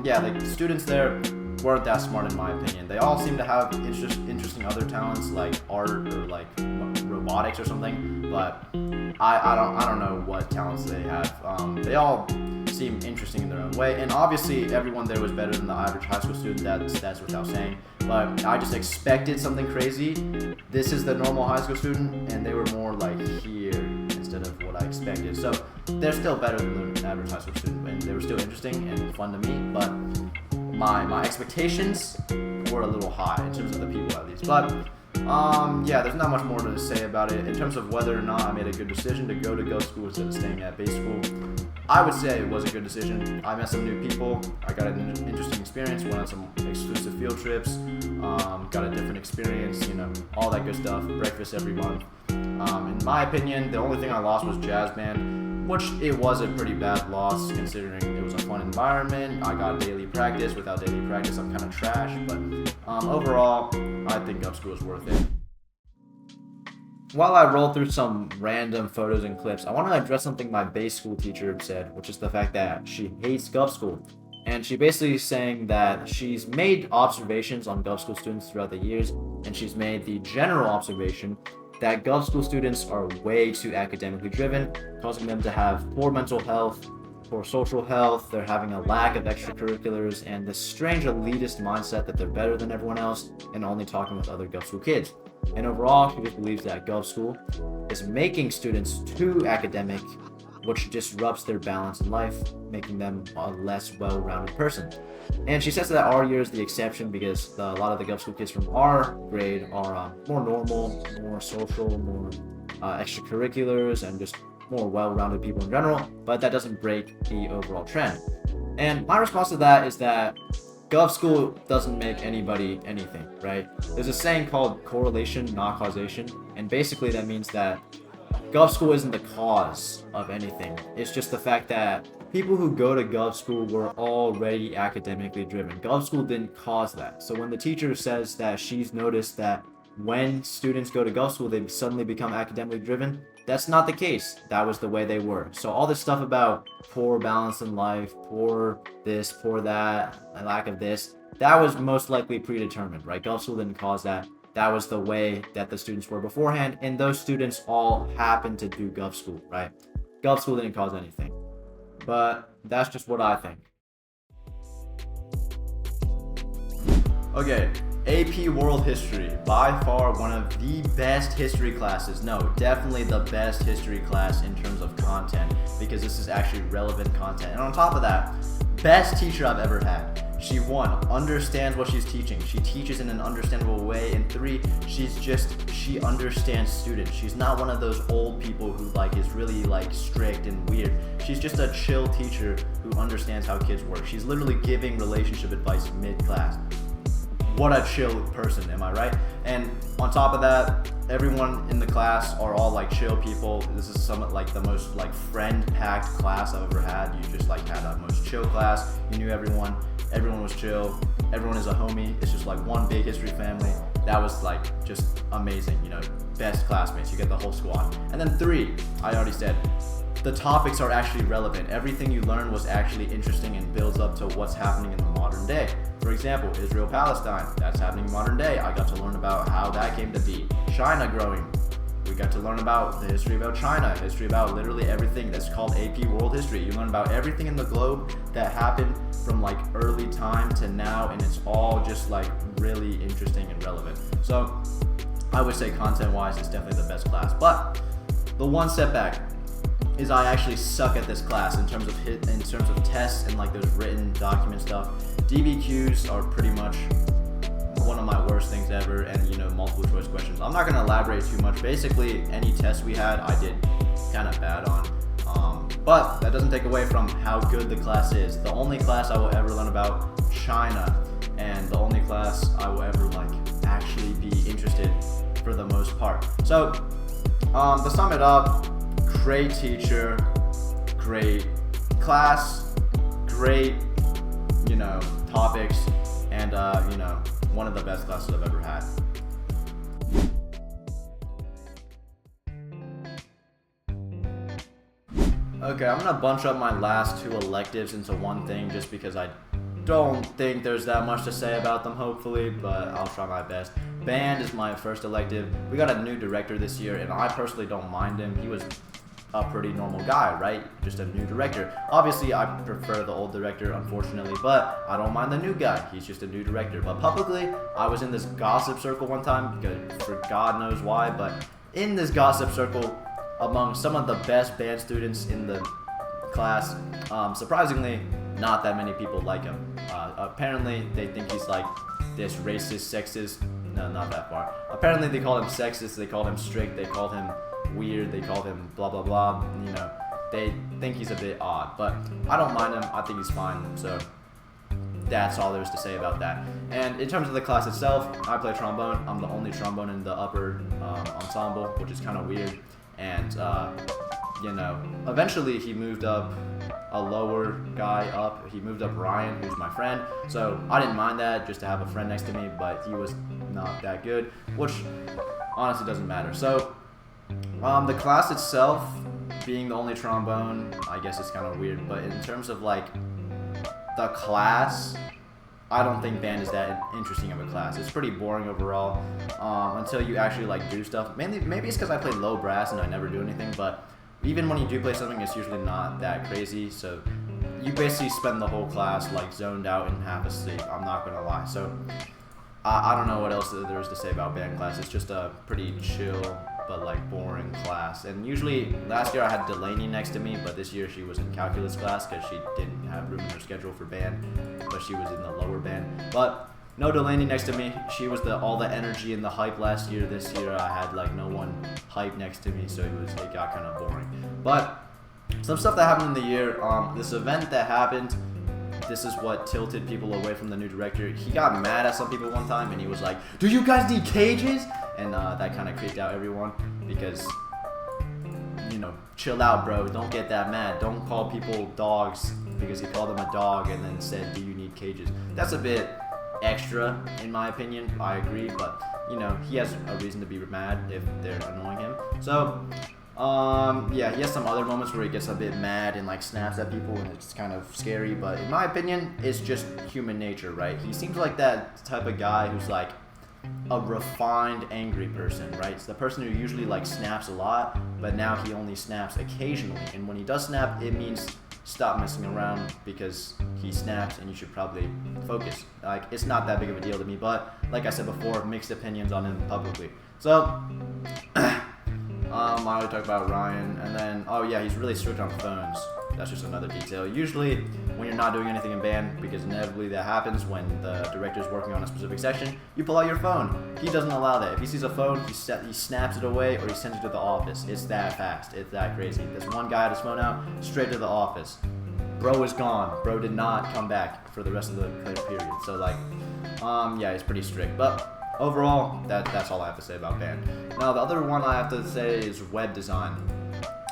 yeah, the students there weren't that smart in my opinion. They all seem to have interesting other talents like art or like robotics or something, but I don't know what talents they have. They all seem interesting in their own way, and obviously everyone there was better than the average high school student. That's without saying. But I just expected something crazy. This is the normal high school student, and they were more like here instead of what I expected. So they're still better than the average high school student, and they were still interesting and fun to me. But my expectations were a little high in terms of the people at least. But yeah, there's not much more to say about it. In terms of whether or not I made a good decision to go to Gov School instead of staying at base school, I would say it was a good decision. I met some new people, I got an interesting experience, went on some exclusive field trips, got a different experience, all that good stuff, breakfast every month. In my opinion, the only thing I lost was jazz band, which it was a pretty bad loss considering it was a fun environment. I got daily practice. Without daily practice, I'm kind of trash, but overall, I think Gov School is worth it. While I roll through some random photos and clips, I want to address something my base school teacher said, which is the fact that she hates Gov School. And she basically is saying that she's made observations on Gov School students throughout the years, and she's made the general observation that Gov School students are way too academically driven, causing them to have poor mental health, poor social health, they're having a lack of extracurriculars, and this strange elitist mindset that they're better than everyone else and only talking with other Gov School kids. And overall, she just believes that Gov School is making students too academic, which disrupts their balance in life, making them a less well-rounded person. And she says that our year is the exception because a lot of the Gov School kids from our grade are more normal, more social, more extracurriculars, and just more well-rounded people in general, but that doesn't break the overall trend. And my response to that is that Gov school doesn't make anybody anything, right? There's a saying called correlation, not causation, and basically that means that Gov school isn't the cause of anything. It's just the fact that people who go to Gov school were already academically driven. Gov school didn't cause that. So when the teacher says that she's noticed that when students go to Gov school, they suddenly become academically driven, that's not the case. That was the way they were. So all this stuff about poor balance in life, poor this, poor that, a lack of this, that was most likely predetermined, right? Gov school didn't cause that. That was the way that the students were beforehand, and those students all happened to do Gov school, right? Gov school didn't cause anything. But that's just what I think. Okay, AP World History, by far one of the best history classes. No, definitely the best history class in terms of content, because this is actually relevant content. And on top of that, best teacher I've ever had. She, 1, understands what she's teaching. She teaches in an understandable way. And 3, she understands students. She's not one of those old people who is really strict and weird. She's just a chill teacher who understands how kids work. She's literally giving relationship advice mid-class. What a chill person, am I right? And on top of that, everyone in the class are all chill people. This is the most friend-packed class I've ever had. You just had a most chill class. You knew everyone. Everyone was chill. Everyone is a homie. It's just one big history family. That was just amazing. Best classmates. You get the whole squad. And then 3, I already said, the topics are actually relevant. Everything you learn was actually interesting and builds up to what's happening in the modern day. For example, Israel-Palestine, that's happening in modern day. I got to learn about how that came to be. China growing. We got to learn about the history about China, history about literally everything. That's called AP World History. You learn about everything in the globe that happened from early time to now, and it's all just really interesting and relevant. So I would say content-wise, it's definitely the best class. But the one setback is I actually suck at this class in terms of tests and those written document stuff. DBQs are pretty much one of my worst things ever, and multiple choice questions. I'm not going to elaborate too much. Basically, any test we had, I did kind of bad on. But that doesn't take away from how good the class is. The only class I will ever learn about China, and the only class I will ever actually be interested for the most part. So to sum it up, great teacher, great class, great topics, and one of the best classes I've ever had. Okay, I'm gonna bunch up my last 2 electives into one thing just because I don't think there's that much to say about them, hopefully, but I'll try my best. Band is my first elective. We got a new director this year, and I personally don't mind him. He was a pretty normal guy, right? Just a new director. Obviously, I prefer the old director, unfortunately, but I don't mind the new guy. He's just a new director. But publicly, I was in this gossip circle one time, for God knows why, but in this gossip circle, among some of the best band students in the class, surprisingly, not that many people like him. Apparently, they think he's this racist, sexist. No, not that far. Apparently, they called him sexist, they called him strict, they called him weird, they called him blah blah blah. They think he's a bit odd, but I don't mind him. I think he's fine. So that's all there is to say about that. And in terms of the class itself, I play trombone. I'm the only trombone in the upper ensemble, which is kind of weird. And eventually he moved up a lower guy up. He moved up Ryan, who's my friend. So I didn't mind that, just to have a friend next to me, but he was not that good, which honestly doesn't matter. So the class itself, being the only trombone, I guess it's kind of weird, but in terms of the class, I don't think band is that interesting of a class. It's pretty boring overall, until you actually do stuff. Maybe it's because I play low brass and I never do anything, but even when you do play something, it's usually not that crazy. So you basically spend the whole class zoned out and half asleep. I'm not gonna lie. So I don't know what else there is to say about band class. It's just a pretty chill but boring class. And usually last year I had Delaney next to me, but this year she was in calculus class because she didn't have room in her schedule for band, but she was in the lower band. But no Delaney next to me. She was all the energy and the hype last year. This year I had no one hype next to me, so it got kind of boring. But some stuff that happened in the year, this event that happened this is what tilted people away from the new director. He got mad at some people one time, and he was like, "Do you guys need cages?" And that kind of creeped out everyone because, chill out, bro. Don't get that mad. Don't call people dogs because he called them a dog and then said, "Do you need cages?" That's a bit extra, in my opinion. I agree, but he has a reason to be mad if they're annoying him. So, yeah, he has some other moments where he gets a bit mad and like snaps at people, and it's kind of scary. But in my opinion, it's just human nature, right? He seems like that type of guy who's like a refined angry person, right? It's the person who usually like snaps a lot, but now he only snaps occasionally. And when he does snap, it means stop messing around because he snapped and you should probably focus. Like, it's not that big of a deal to me, but like I said before, mixed opinions on him publicly. So, I already talked about Ryan, and then, oh yeah, he's really strict on phones. That's just another detail. Usually, when you're not doing anything in band, because inevitably that happens when the director's working on a specific section, you pull out your phone. He doesn't allow that. If he sees a phone, he snaps it away or he sends it to the office. It's that fast. It's that crazy. This one guy had his phone out, straight to the office. Bro is gone. Bro did not come back for the rest of the period. So, like, yeah, he's pretty strict. But overall, that's all I have to say about band. Now, the other one I have to say is web design.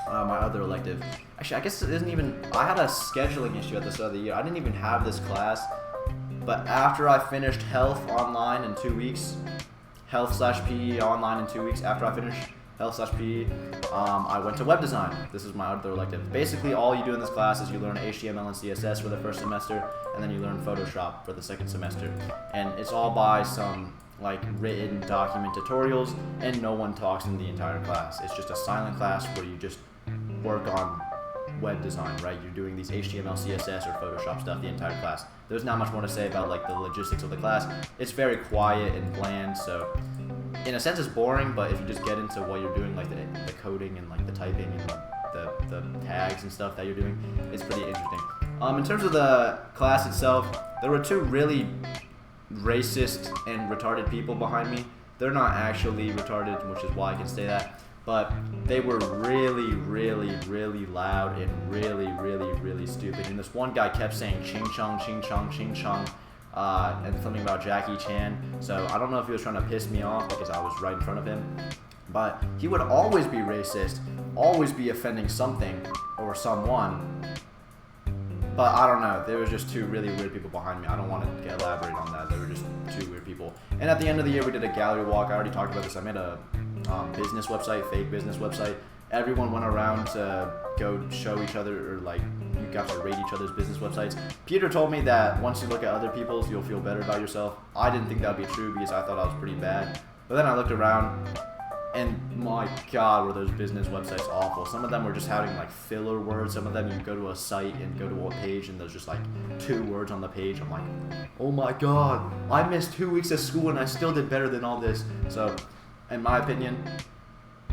My other elective. Actually, I guess it isn't even. I had a scheduling issue at the start of the year. I didn't even have this class. But after I finished health online in 2 weeks, health/PE online in 2 weeks, after I finished health/PE, I went to web design. This is my other elective. Basically, all you do in this class is you learn HTML and CSS for the first semester, and then you learn Photoshop for the second semester. And it's all by some like written document tutorials, and no one talks in the entire class. It's just a silent class where you just work on web design, right? You're doing these HTML, CSS, or Photoshop stuff the entire class. There's not much more to say about like the logistics of the class. It's very quiet and bland, so in a sense it's boring, but if you just get into what you're doing, like the coding and like the typing and the tags and stuff that you're doing, it's pretty interesting. In terms of the class itself, there were two really racist and retarded people behind me. They're not actually retarded, which is why I can say that, but they were really, really, really loud and really, really, really stupid. And this one guy kept saying ching chong, ching chong, ching chong, and something about Jackie Chan. So I don't know if he was trying to piss me off because I was right in front of him, but he would always be racist, always be offending something or someone. But I don't know. There was just two really weird people behind me. I don't want to elaborate on that. They were just two weird people. And at the end of the year, we did a gallery walk. I already talked about this. I made a business website, fake business website. Everyone went around to go show each other, or like you got to rate each other's business websites. Peter told me that once you look at other people's, you'll feel better about yourself. I didn't think that would be true because I thought I was pretty bad. But then I looked around, and my God, were those business websites awful. Some of them were just having like filler words. Some of them you go to a site and go to a page and there's just like 2 words on the page. I'm like, oh my God, I missed 2 weeks of school and I still did better than all this. So, in my opinion,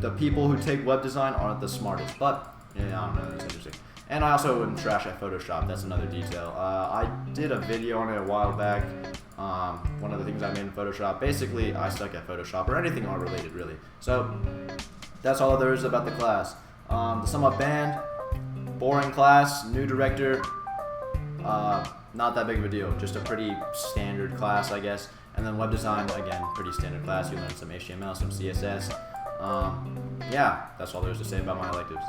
the people who take web design aren't the smartest. But, yeah, I don't know, that's interesting. And I also am trash at Photoshop. That's another detail. I did a video on it a while back. One of the things I made in Photoshop. Basically, I suck at Photoshop or anything art related, really. So that's all there is about the class. To sum up, band, boring class, new director. Not that big of a deal. Just a pretty standard class, I guess. And then web design, again, pretty standard class. You learn some HTML, some CSS. Yeah, that's all there is to say about my electives.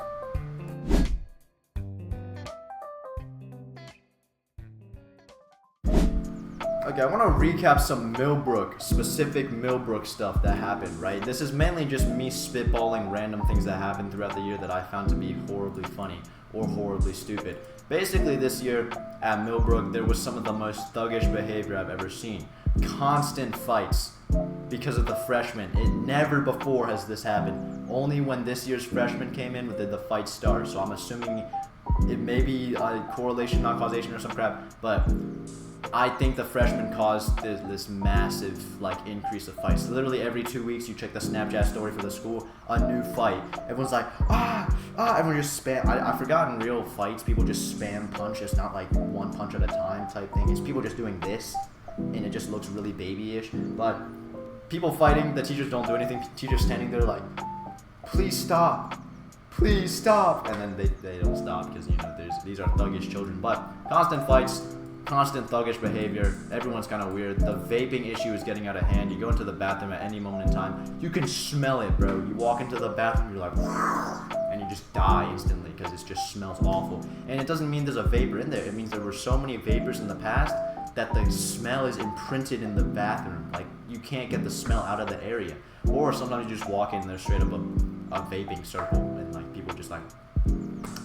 Okay, I want to recap some specific Millbrook stuff that happened, right? This is mainly just me spitballing random things that happened throughout the year that I found to be horribly funny or horribly stupid. Basically, this year at Millbrook, there was some of the most thuggish behavior I've ever seen. Constant fights because of the freshmen. It never before has this happened. Only when this year's freshmen came in did the fight start. So I'm assuming it may be a correlation, not causation or some crap, but I think the freshmen caused this massive increase of fights. Literally every 2 weeks, you check the Snapchat story for the school, a new fight. Everyone's like, everyone just spam. I forgot in real fights, people just spam punch. It's not like one punch at a time type thing. It's people just doing this, and it just looks really babyish. But people fighting, the teachers don't do anything. Teachers standing there like, please stop. Please stop. And then they don't stop because, these are thuggish children. But constant fights. constant thuggish behavior. Everyone's kind of weird. The vaping issue is getting out of hand. You go into the bathroom at any moment in time, you can smell it, bro. You walk into the bathroom, you're like, and you just die instantly because it just smells awful. And it doesn't mean there's a vapor in there. It means there were so many vapors in the past that the smell is imprinted in the bathroom. Like, you can't get the smell out of the area. Or sometimes you just walk in and there's straight up a vaping circle, and like people just like,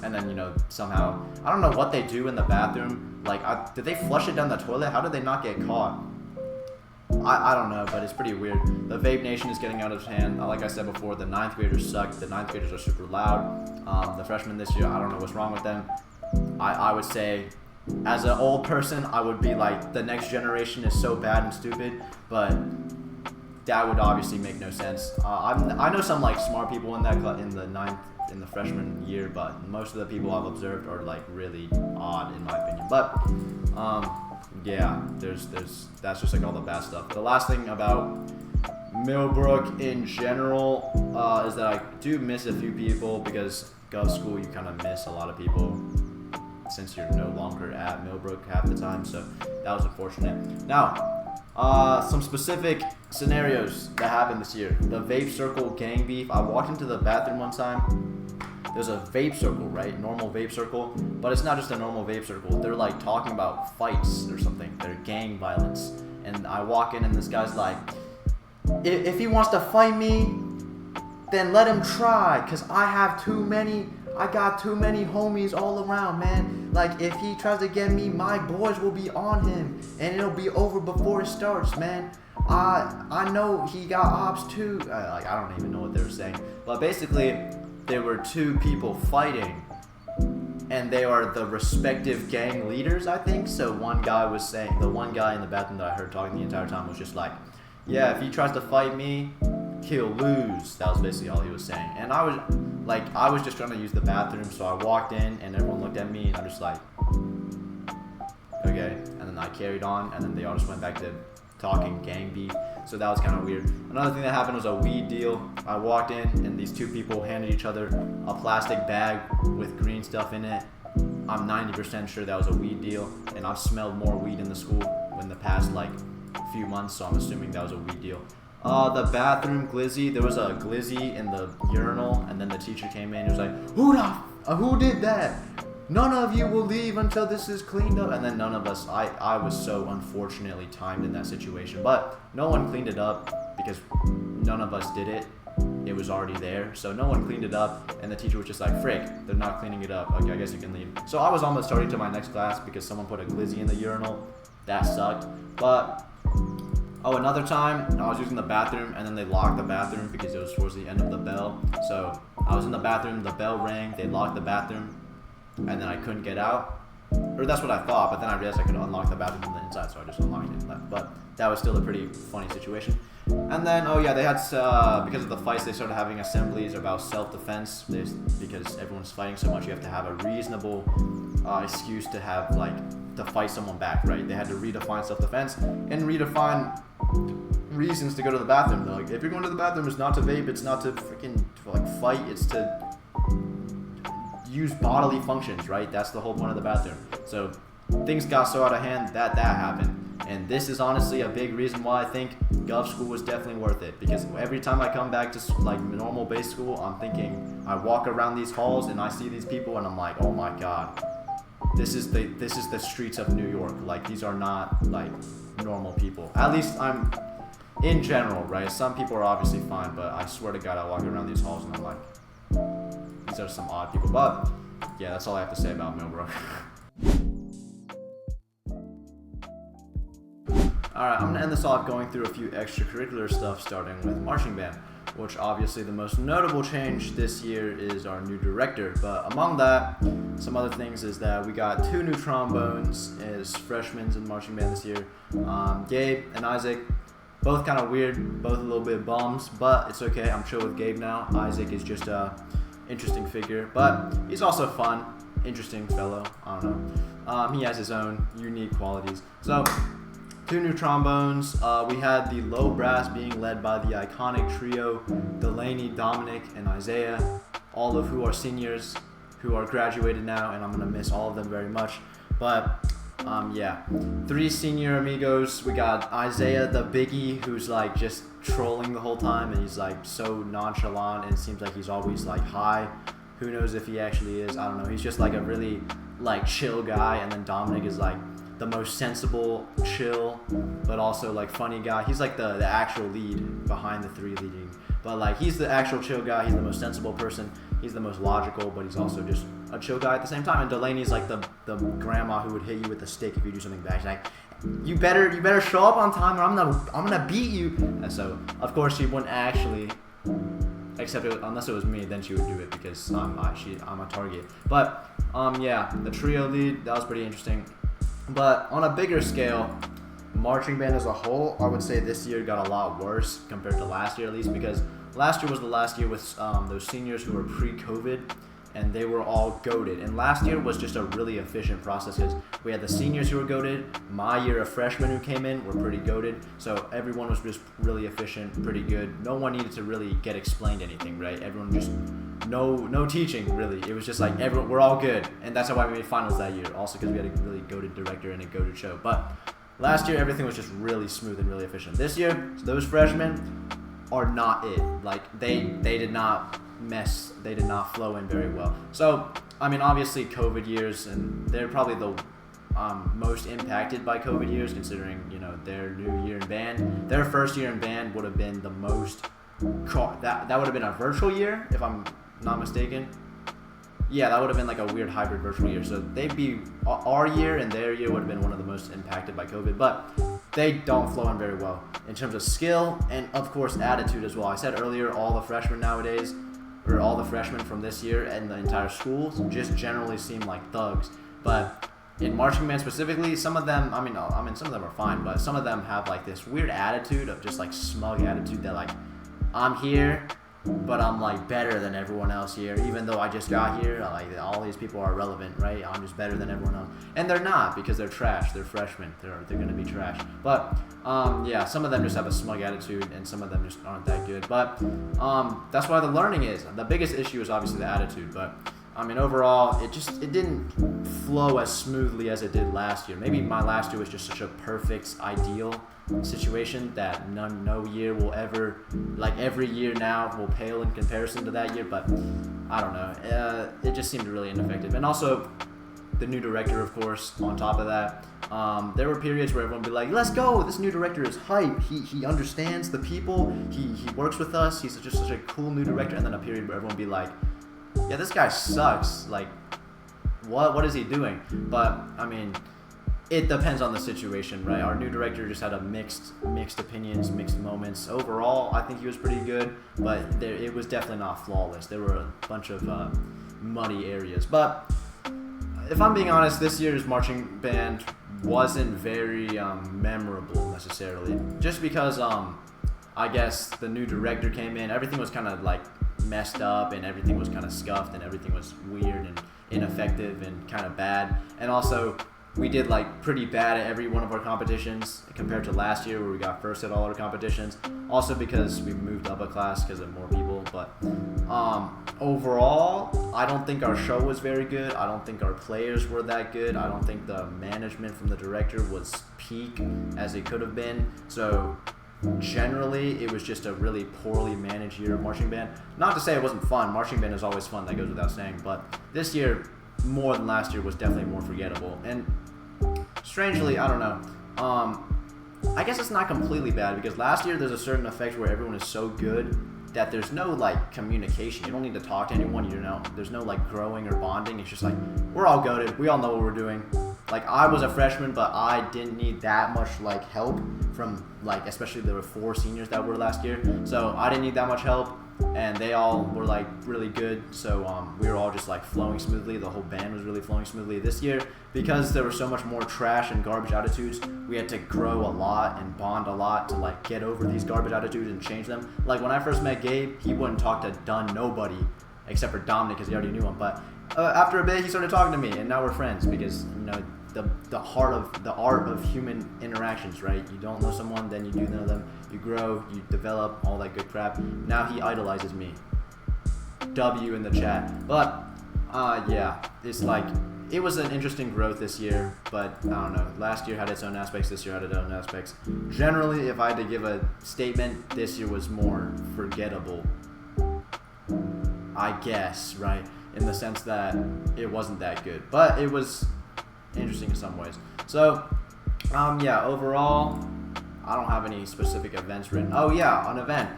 and then, you know, somehow, I don't know what they do in the bathroom. Like, did they flush it down the toilet? How did they not get caught? I don't know, but it's pretty weird. The vape nation is getting out of hand. Like I said before, the 9th graders suck. The 9th graders are super loud. The freshmen this year, I don't know what's wrong with them. I would say, as an old person, I would be like, the next generation is so bad and stupid, but that would obviously make no sense. I know some like smart people in the freshman year, but most of the people I've observed are like really odd in my opinion. But yeah, that's just like all the bad stuff. The last thing about Millbrook in general is that I do miss a few people, because Gov school you kind of miss a lot of people since you're no longer at Millbrook half the time, so that was unfortunate. Now, some specific scenarios that happened this year. The vape circle gang beef. I walked into the bathroom one time. There's a vape circle, right? Normal vape circle. But it's not just a normal vape circle. They're like talking about fights or something. They're gang violence. And I walk in and this guy's like, if he wants to fight me, then let him try. Because I got too many homies all around, man. Like, if he tries to get me, my boys will be on him. And it'll be over before it starts, man. I know he got ops too. Like, I don't even know what they were saying. But basically, there were two people fighting, and they are the respective gang leaders, I think. So the one guy in the bathroom that I heard talking the entire time was just like, yeah, if he tries to fight me, he'll lose. That was basically all he was saying. And I was just trying to use the bathroom, so I walked in and everyone looked at me and I'm just like, okay. And then I carried on, and then they all just went back to talking gang beef. So that was kind of weird. Another thing that happened was a weed deal. I walked in and these two people handed each other a plastic bag with green stuff in it. I'm 90% sure that was a weed deal, and I've smelled more weed in the school in the past like few months, so I'm assuming that was a weed deal. The bathroom glizzy, there was a glizzy in the urinal, and then the teacher came in and was like, who did that? None of you will leave until this is cleaned up. And then none of us, I was so unfortunately timed in that situation. But no one cleaned it up because none of us did it. It was already there. So no one cleaned it up. And the teacher was just like, frick, they're not cleaning it up. Okay, I guess you can leave. So I was almost starting to my next class because someone put a glizzy in the urinal. That sucked. But, another time, I was using the bathroom and then they locked the bathroom because it was towards the end of the bell. So I was in the bathroom, the bell rang, they locked the bathroom, and then I couldn't get out. Or that's what I thought, but then I realized I could unlock the bathroom from the inside, so I just unlocked it and left. But that was still a pretty funny situation. And then, they had, because of the fights, they started having assemblies about self-defense. Because everyone's fighting so much, you have to have a reasonable excuse to have, to fight someone back, right? They had to redefine self-defense and redefine reasons to go to the bathroom. They're like, if you're going to the bathroom, it's not to vape, it's not to freaking fight, it's to use bodily functions, right? That's the whole point of the bathroom. So things got so out of hand that happened. And this is honestly a big reason why I think Gov school was definitely worth it, because every time I come back to normal base school, I'm thinking, I walk around these halls and I see these people and I'm like, oh my god, this is the streets of New York. Like, these are not normal people. At least I'm in general, right? Some people are obviously fine, but I swear to god, I walk around these halls and I'm like, these are some odd people. But yeah, that's all I have to say about Millbrook. Alright, I'm going to end this off going through a few extracurricular stuff, starting with marching band, which obviously the most notable change this year is our new director. But among that, some other things is that we got 2 new trombones as freshmen in marching band this year. Gabe and Isaac, both kind of weird, both a little bit bums, but it's okay. I'm chill with Gabe now. Isaac is just a interesting figure, but he's also fun, interesting fellow. I don't know. He has his own unique qualities. So 2 new trombones. We had the low brass being led by the iconic trio Delaney, Dominic, and Isaiah, all of who are seniors, who are graduated now, and I'm going to miss all of them very much. But Yeah, 3 senior amigos. We got Isaiah the Biggie, who's like just trolling the whole time, and he's like so nonchalant, and it seems like he's always like high. Who knows if he actually is? I don't know. He's just like a really like chill guy. And then Dominic is like the most sensible, chill, but also like funny guy. He's like the actual lead behind the 3 leading. But like he's the actual chill guy. He's the most sensible person. He's the most logical, but he's also just a chill guy at the same time. And Delaney's like the grandma who would hit you with a stick if you do something bad. She's like, you better show up on time, or I'm gonna beat you. And so of course she wouldn't actually. Except unless it was me, then she would do it because I'm a target. But yeah, the trio lead, that was pretty interesting. But on a bigger scale, marching band as a whole, I would say this year got a lot worse compared to last year, at least because last year was the last year with those seniors who were pre-COVID, and they were all goated. And last year was just a really efficient process because we had the seniors who were goated. My year of freshmen who came in were pretty goated. So everyone was just really efficient, pretty good. No one needed to really get explained anything, right? Everyone just, no teaching, really. It was just like, we're all good. And that's why we made finals that year. Also because we had a really goated director and a goated show. But last year, everything was just really smooth and really efficient. This year, those freshmen are not it. Like, they did not flow in very well. So, I mean, obviously COVID years, and they're probably the most impacted by COVID years, considering, you know, their new year in band. Their first year in band would have been the most, that would have been a virtual year, if I'm not mistaken. Yeah, that would have been like a weird hybrid virtual year. So they'd be, our year and their year would have been one of the most impacted by COVID, but they don't flow in very well in terms of skill and of course attitude as well. I said earlier, all the freshmen nowadays, or all the freshmen from this year and the entire school just generally seem like thugs. But in marching band specifically, some of them, I mean, some of them are fine, but some of them have like this weird attitude of just like smug attitude that like, I'm here, but I'm like better than everyone else here, even though I just got here. Like all these people are irrelevant, right? I'm just better than everyone else, and they're not because they're trash. They're freshmen. They're gonna be trash. But yeah, some of them just have a smug attitude, and some of them just aren't that good. But that's why the learning is the biggest issue is obviously the attitude. But I mean, overall, it didn't flow as smoothly as it did last year. Maybe my last year was just such a perfect, ideal situation that no year will ever, like every year now will pale in comparison to that year. But I don't know, it just seemed really ineffective. And also the new director, of course, on top of that, there were periods where everyone would be like, let's go, this new director is hype, he understands the people, he works with us, he's just such a cool new director. And then a period where everyone would be like, yeah, this guy sucks, like what is he doing? But I mean, it depends on the situation, right? Our new director just had a mixed opinions, mixed moments. Overall, I think he was pretty good, but it was definitely not flawless. There were a bunch of muddy areas. But if I'm being honest, this year's marching band wasn't very memorable necessarily. Just because I guess the new director came in, everything was kind of like messed up, and everything was kind of scuffed, and everything was weird and ineffective and kind of bad. And also, we did like pretty bad at every one of our competitions compared to last year where we got first at all our competitions. Also because we moved up a class because of more people. But overall, I don't think our show was very good. I don't think our players were that good. I don't think the management from the director was peak as it could have been. So generally, it was just a really poorly managed year of marching band. Not to say it wasn't fun. Marching band is always fun. That goes without saying. But this year, more than last year, was definitely more forgettable. And strangely, I don't know. I guess it's not completely bad because last year there's a certain effect where everyone is so good that there's no like communication. You don't need to talk to anyone. You know, there's no like growing or bonding. It's just like we're all goated. We all know what we're doing. Like I was a freshman, but I didn't need that much like help from like, especially there were 4 seniors that were last year, so I didn't need that much help. And they all were like really good, so we were all just like flowing smoothly. The whole band was really flowing smoothly. This year, because there was so much more trash and garbage attitudes, we had to grow a lot and bond a lot to like get over these garbage attitudes and change them. Like when I first met Gabe, he wouldn't talk to nobody except for Dominic because he already knew him. But after a bit, he started talking to me, and now we're friends because, you know, the art of human interactions, right? You don't know someone, then you do know them, you grow, you develop, all that good crap. Now he idolizes me. W in the chat. But yeah, it's like it was an interesting growth this year, but I don't know. Last year had its own aspects. This year had its own aspects. Generally, if I had to give a statement, this year was more forgettable. I guess, right? In the sense that it wasn't that good, but it was interesting in some ways. So, yeah, overall, I don't have any specific events written. Oh yeah, an event.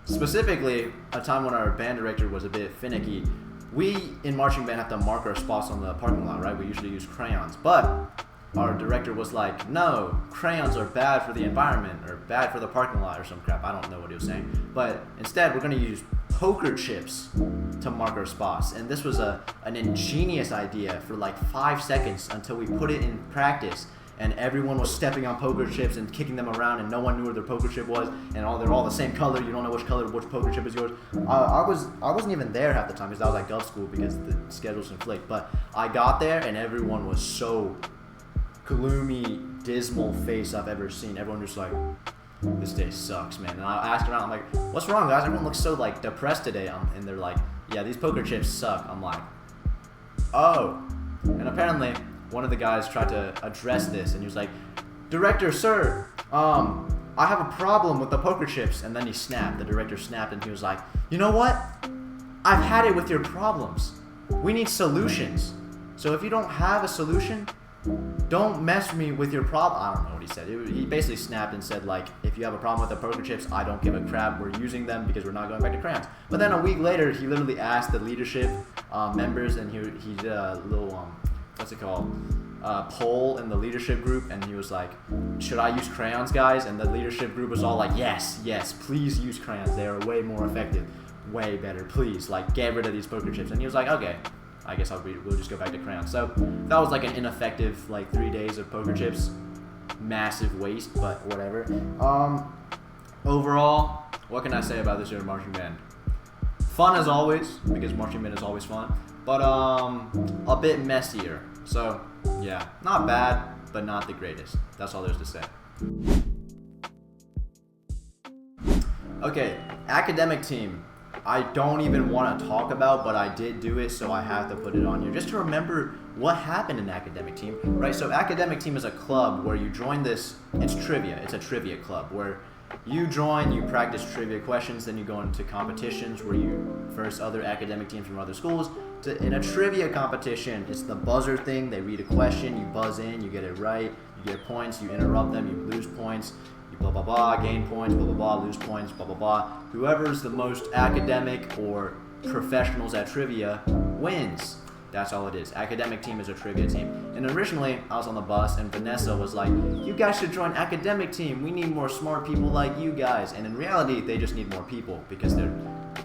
Specifically, a time when our band director was a bit finicky. We in marching band have to mark our spots on the parking lot, right? We usually use crayons, but our director was like, no, crayons are bad for the environment or bad for the parking lot or some crap. I don't know what he was saying, but instead we're going to use poker chips to mark our spots. And this was an ingenious idea for like 5 seconds until we put it in practice. And everyone was stepping on poker chips and kicking them around, and no one knew where their poker chip was, and they're all the same color. You don't know which poker chip is yours. I wasn't even there half the time because I was at Gulf School because the schedules conflict. But I got there, and everyone was so gloomy, dismal face I've ever seen. Everyone just like, this day sucks, man. And I asked around, I'm like, what's wrong, guys? Everyone looks so like depressed today. And they're like, yeah, these poker chips suck. I'm like, oh. And apparently, one of the guys tried to address this, and he was like, director, sir, I have a problem with the poker chips. And then he snapped. The director snapped, and he was like, you know what? I've had it with your problems. We need solutions. So if you don't have a solution, don't mess me with your problem. I don't know what he said. He basically snapped and said, like, if you have a problem with the poker chips, I don't give a crap. We're using them because we're not going back to crayons. But then a week later, he literally asked the leadership members, and he did a little, what's it called? Poll in the leadership group, and he was like, should I use crayons, guys? And the leadership group was all like, yes, please use crayons. They are way more effective, way better. Please, like, get rid of these poker chips. And he was like, okay, I guess we'll just go back to crayons. So that was like an ineffective, like, 3 days of poker chips. Massive waste, but whatever. Overall, what can I say about this year of marching band? Fun as always, because marching band is always fun, but a bit messier. So yeah, not bad, but not the greatest. That's all there's to say. Okay, academic team. I don't even want to talk about, but I did do it, so I have to put it on here just to remember what happened in academic team, right? So academic team is a club where you join this, it's trivia, it's a trivia club where you join, you practice trivia questions, then you go into competitions where you verse other academic teams from other schools. In a trivia competition, it's the buzzer thing. They read a question, you buzz in, you get it right, you get points, you interrupt them, you lose points, you blah blah blah, gain points, blah blah blah, lose points, blah blah blah. Whoever's the most academic or professionals at trivia wins. That's all it is. Academic team is a trivia team. And originally, I was on the bus, and Vanessa was like, you guys should join academic team. We need more smart people like you guys. And in reality, they just need more people because they're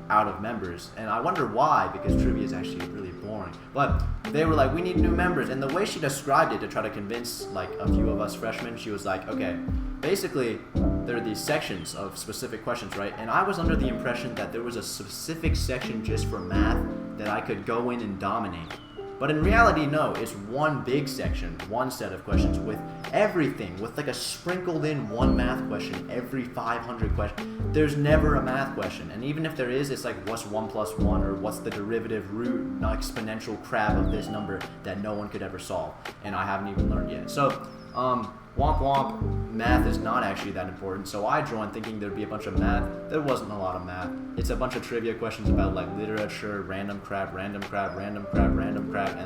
out of members. And I wonder why, because trivia is actually really boring. But they were like, we need new members. And the way she described it to try to convince like a few of us freshmen, she was like, okay, basically, there are these sections of specific questions, right? And I was under the impression that there was a specific section just for math that I could go in and dominate. But in reality, no, it's one big section, one set of questions with everything, with like a sprinkled in one math question every 500 questions. There's never a math question. And even if there is, it's like what's 1 plus 1 or what's the derivative root, exponential crap of this number that no one could ever solve. And I haven't even learned yet. So, womp womp, math is not actually that important. So I joined thinking there'd be a bunch of math. There wasn't a lot of math. It's a bunch of trivia questions about like literature, random crap, and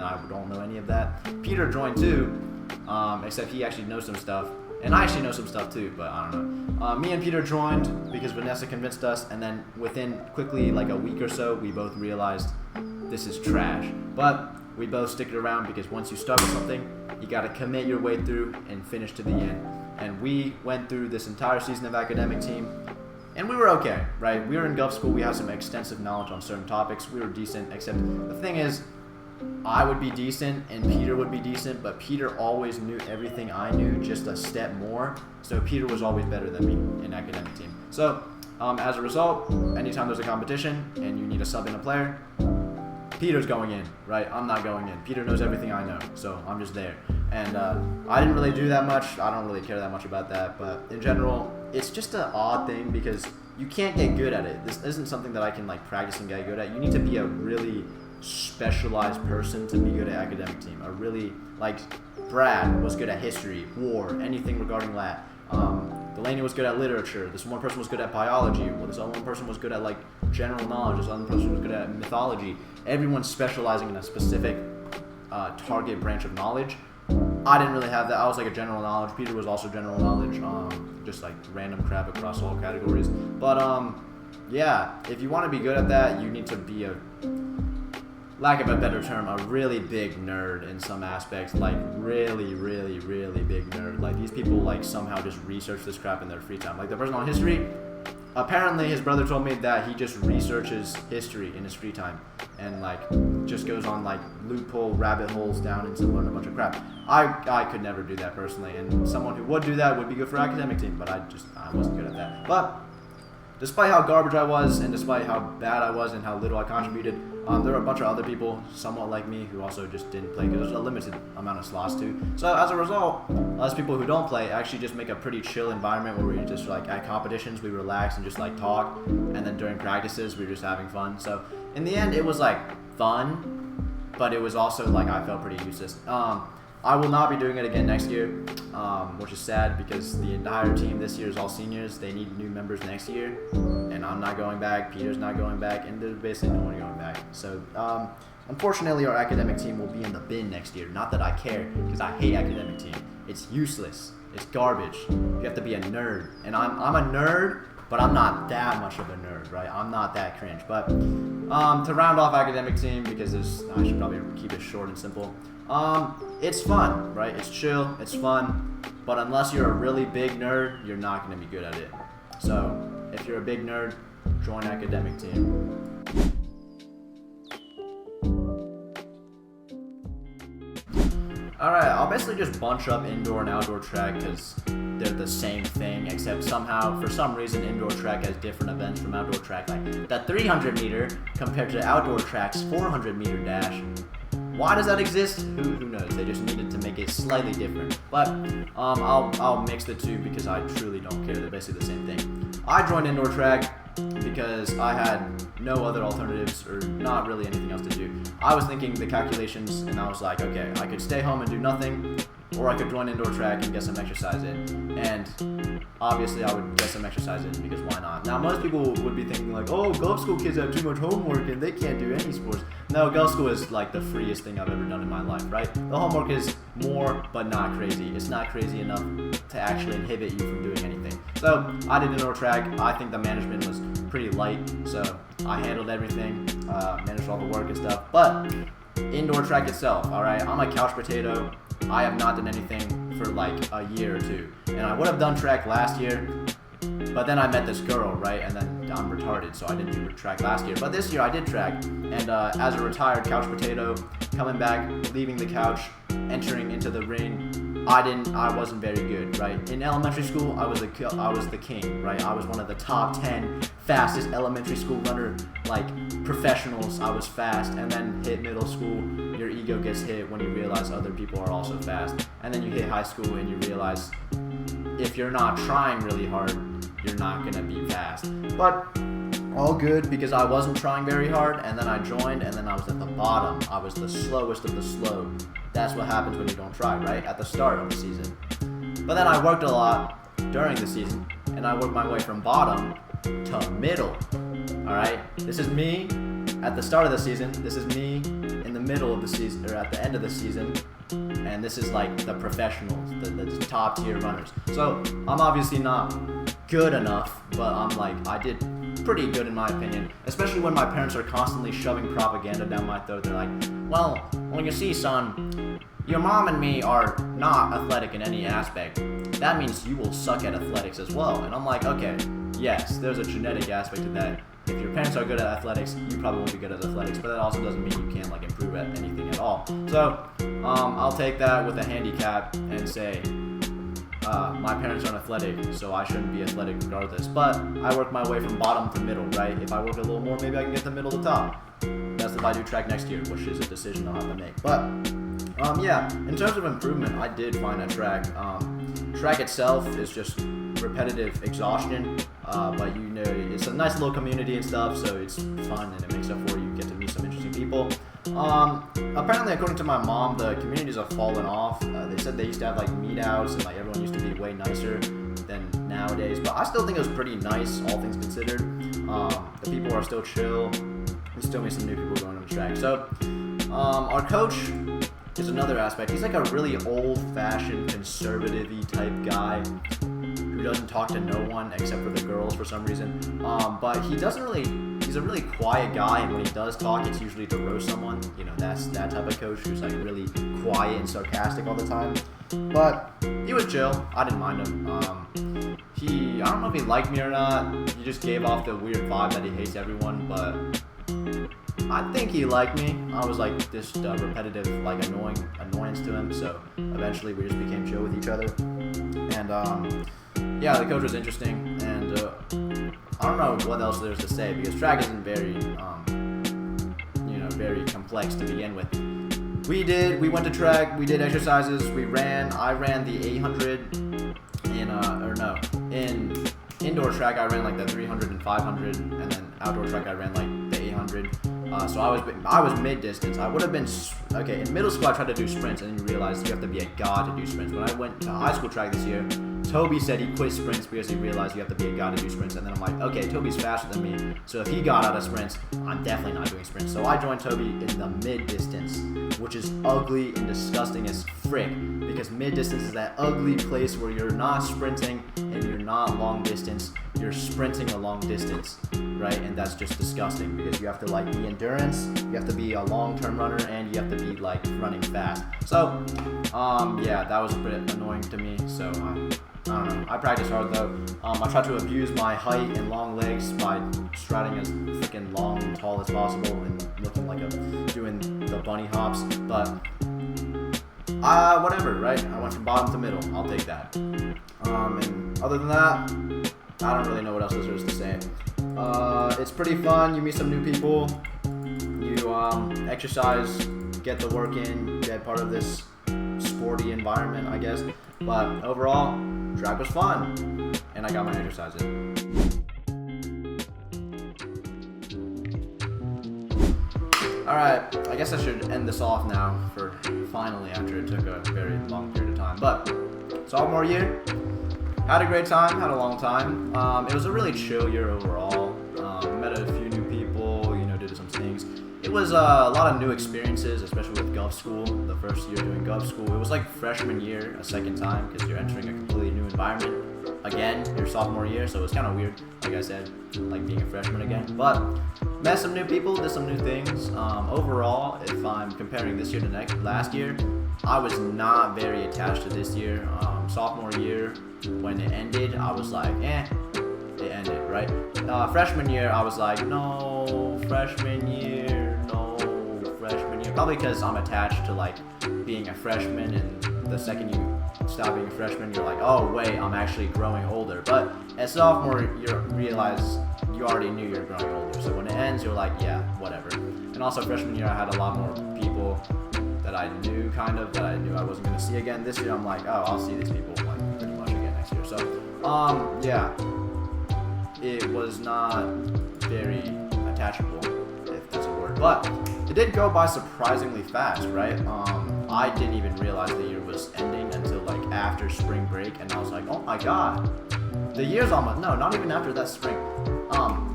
I don't know any of that. Peter joined too, except he actually knows some stuff. And I actually know some stuff too, but I don't know. Me and Peter joined because Vanessa convinced us, and then within quickly like a week or so, we both realized this is trash. But we both stick it around because once you start with something, you got to commit your way through and finish to the end. And we went through this entire season of academic team, and we were okay, right? We were in Gulf School. We had some extensive knowledge on certain topics. We were decent, except the thing is, I would be decent and Peter would be decent, but Peter always knew everything I knew just a step more. So Peter was always better than me in academic team. So as a result, anytime there's a competition and you need a sub in a player, Peter's going in, right? I'm not going in. Peter knows everything I know, so I'm just there. And I didn't really do that much. I don't really care that much about that, but in general, it's just an odd thing because you can't get good at it. This isn't something that I can like practice and get good at. You need to be a really specialized person to be good at academic team. A really, like, Brad was good at history, war, anything regarding that. Delaney was good at literature. This one person was good at biology. Well, this other one person was good at, like, general knowledge. This other person was good at mythology. Everyone's specializing in a specific target branch of knowledge. I didn't really have that. I was like a general knowledge. Peter was also general knowledge, just like random crap across all categories. But yeah, if you want to be good at that, you need to be a, lack of a better term, a really big nerd in some aspects. Like really, really, really big nerd. Like these people like somehow just research this crap in their free time. Like the person on history, apparently his brother told me that he just researches history in his free time and like just goes on like loophole rabbit holes down into learn a bunch of crap. I could never do that personally, and someone who would do that would be good for academic team, but I wasn't good at that. But despite how garbage I was and despite how bad I was and how little I contributed, there were a bunch of other people somewhat like me who also just didn't play because there's a limited amount of slots too. So as a result, us people who don't play actually just make a pretty chill environment where we just like at competitions we relax and just like talk, and then during practices we're just having fun. So in the end it was like fun, but it was also like I felt pretty useless. I will not be doing it again next year, which is sad because the entire team this year is all seniors. They need new members next year, and I'm not going back, Peter's not going back, and there's basically no one going back. So unfortunately our academic team will be in the bin next year. Not that I care, because I hate academic team. It's useless. It's garbage. You have to be a nerd, and I'm a nerd, but I'm not that much of a nerd, right? I'm not that cringe. But to round off academic team, because I should probably keep it short and simple. It's fun, right? It's chill, it's fun, but unless you're a really big nerd, you're not going to be good at it. So if you're a big nerd, join academic team. Alright, I'll basically just bunch up indoor and outdoor track because they're the same thing, except somehow, for some reason, indoor track has different events from outdoor track. Like the 300 meter compared to outdoor track's 400 meter dash. Why does that exist? Who knows? They just needed to make it slightly different. But I'll mix the two because I truly don't care. They're basically the same thing. I joined indoor track because I had no other alternatives or not really anything else to do. I was thinking the calculations and I was like, okay, I could stay home and do nothing, or I could join indoor track and get some exercise in. And obviously I would get some exercise in because why not? Now most people would be thinking like, oh, Gulf School kids have too much homework and they can't do any sports. No, Gulf School is like the freest thing I've ever done in my life, right? The homework is more, but not crazy. It's not crazy enough to actually inhibit you from doing anything. So I did indoor track. I think the management was pretty light, so I handled everything, managed all the work and stuff. But indoor track itself, all right, I'm a couch potato. I have not done anything for like a year or two, and I would have done track last year, but then I met this girl, right, and then I'm retarded, so I didn't do track last year. But this year I did track, and as a retired couch potato, coming back, leaving the couch, entering into the ring, I wasn't very good, right? In elementary school, I was the king, right? I was one of the top 10 fastest elementary school runner, like professionals. I was fast, and then hit middle school, your ego gets hit when you realize other people are also fast, and then you hit high school and you realize if you're not trying really hard, you're not gonna be fast. But all good because I wasn't trying very hard, and then I joined, and then I was at the bottom. I was the slowest of the slow. That's what happens when you don't try, right? At the start of the season. But then I worked a lot during the season, and I worked my way from bottom to middle. Alright? This is me at the start of the season. This is me in the middle of the season, or at the end of the season. And this is like the professionals, the top tier runners. So I'm obviously not good enough, but I did pretty good in my opinion, especially when my parents are constantly shoving propaganda down my throat. They're like, well, you see, son, your mom and me are not athletic in any aspect. That means you will suck at athletics as well. And I'm like, okay, yes, there's a genetic aspect to that. If your parents are good at athletics, you probably won't be good at athletics, but that also doesn't mean you can't improve at anything at all. So I'll take that with a handicap and say, my parents aren't athletic, so I shouldn't be athletic regardless. But I work my way from bottom to middle, right? If I work a little more, maybe I can get the middle to top. That's if I do track next year, which is a decision I'll have to make. But yeah, in terms of improvement, I did find that track. Track itself is just repetitive exhaustion, but it's a nice little community and stuff, so it's fun and it makes up for it. You get to meet some interesting new people. Apparently, according to my mom, the communities have fallen off. They said they used to have like meetouts and like everyone used to be way nicer than nowadays. But I still think it was pretty nice, all things considered. The people are still chill. We still meet some new people going on the track. So, our coach is another aspect. He's like a really old-fashioned, conservative-y type guy who doesn't talk to no one except for the girls for some reason. But he doesn't really. He's a really quiet guy, and when he does talk, it's usually to roast someone. You know, that's that type of coach who's like really quiet and sarcastic all the time. But he was chill. I didn't mind him. I don't know if he liked me or not. He just gave off the weird vibe that he hates everyone, but I think he liked me. I was like this repetitive, like annoyance to him. So eventually, we just became chill with each other. And yeah, the coach was interesting, and I don't know what else there's to say because track isn't very, very complex to begin with. We went to track, we did exercises, I ran the 800 in indoor track I ran like the 300 and 500, and then outdoor track I ran like the 800. So I was mid-distance. I would have been, okay, in middle school I tried to do sprints, and then you realize you have to be a god to do sprints. When I went to high school track this year, Toby said he quit sprints because he realized you have to be a god to do sprints. And then I'm like, okay, Toby's faster than me, so if he got out of sprints, I'm definitely not doing sprints. So I joined Toby in the mid-distance, which is ugly and disgusting as frick, because mid-distance is that ugly place where you're not sprinting and you're not long distance, you're sprinting a long distance, right? And that's just disgusting because you have to like be endurance, you have to be a long-term runner, and you have to be like running fast. So yeah, that was a bit annoying to me. So I don't know. I practice hard though. I try to abuse my height and long legs by striding as freaking long and tall as possible and looking like doing the bunny hops. But whatever, right? I went from bottom to middle. I'll take that. And other than that, I don't really know what else there is to say. It's pretty fun. You meet some new people. You exercise, get the work in, get part of this sporty environment, I guess. But overall, track was fun, and I got my exercise in. Alright, I guess I should end this off now for finally after it took a very long period of time. But, sophomore year, had a great time, had a long time. It was a really chill year overall. Met a few new people, did some things. It was a lot of new experiences, especially with Gov School. The first year doing Gov School, it was like freshman year a second time because you're entering a completely new environment. Again, your sophomore year, so it's kind of weird, like I said, like being a freshman again. But met some new people, did some new things. Overall, if I'm comparing this year to last year, I was not very attached to this year. Sophomore year, when it ended, I was like, it ended, right? Freshman year, I was like, no, freshman year. Probably because I'm attached to like being a freshman, and the second you stop being a freshman, you're like, oh wait, I'm actually growing older. But as sophomore, you realize you already knew you're growing older. So when it ends, you're like, yeah, whatever. And also freshman year, I had a lot more people that I knew that I knew I wasn't going to see again. This year, I'm like, oh, I'll see these people like pretty much again next year. So, yeah, it was not very attachable, if that's a word. But it did go by surprisingly fast, right? I didn't even realize the year was ending until like after spring break, and I was like, oh my god, the year's almost, no, not even after that spring.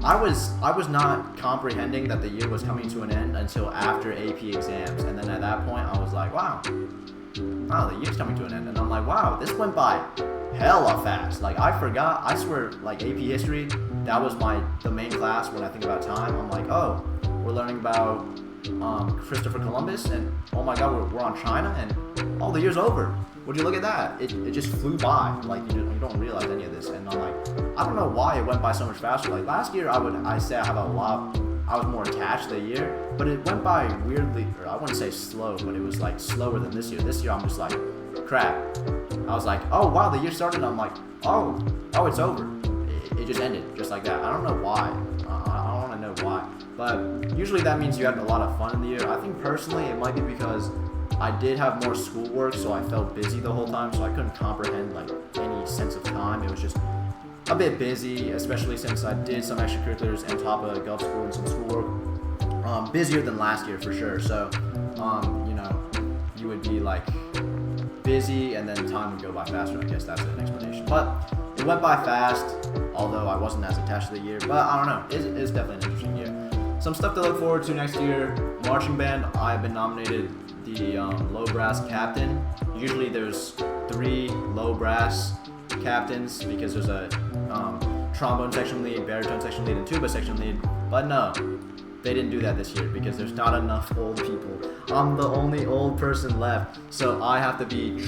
I was not comprehending that the year was coming to an end until after AP exams, and then at that point I was like, wow, the year's coming to an end, and I'm like, wow, this went by hella fast. Like I forgot, I swear, like AP history, that was the main class when I think about time. I'm like, oh, we're learning about Christopher Columbus, and oh my god, we're on China, and the year's over. Would you look at that? It just flew by. Like you don't realize any of this, and I'm like, I don't know why it went by so much faster. Like last year, I was more attached to the year, but it went by weirdly, or I wouldn't say slow, but it was like slower than this year. This year, I'm just like, crap. I was like, oh wow, the year started. I'm like, oh, it's over. It just ended, just like that. I don't know why. I don't want to know why. But usually that means you had a lot of fun in the year. I think personally it might be because I did have more schoolwork, so I felt busy the whole time, so I couldn't comprehend like any sense of time. It was just a bit busy, especially since I did some extracurriculars on top of Gulf School and some schoolwork. busier than last year for sure. So, you know, you would be like busy and then time would go by faster. I guess that's an explanation. But it went by fast, although I wasn't as attached to the year. But I don't know. It's definitely an interesting year. Some stuff to look forward to next year. Marching band, I've been nominated the low brass captain. Usually there's 3 low brass captains because there's a trombone section lead, baritone section lead, and tuba section lead. But no, they didn't do that this year because there's not enough old people. I'm the only old person left, so I have to be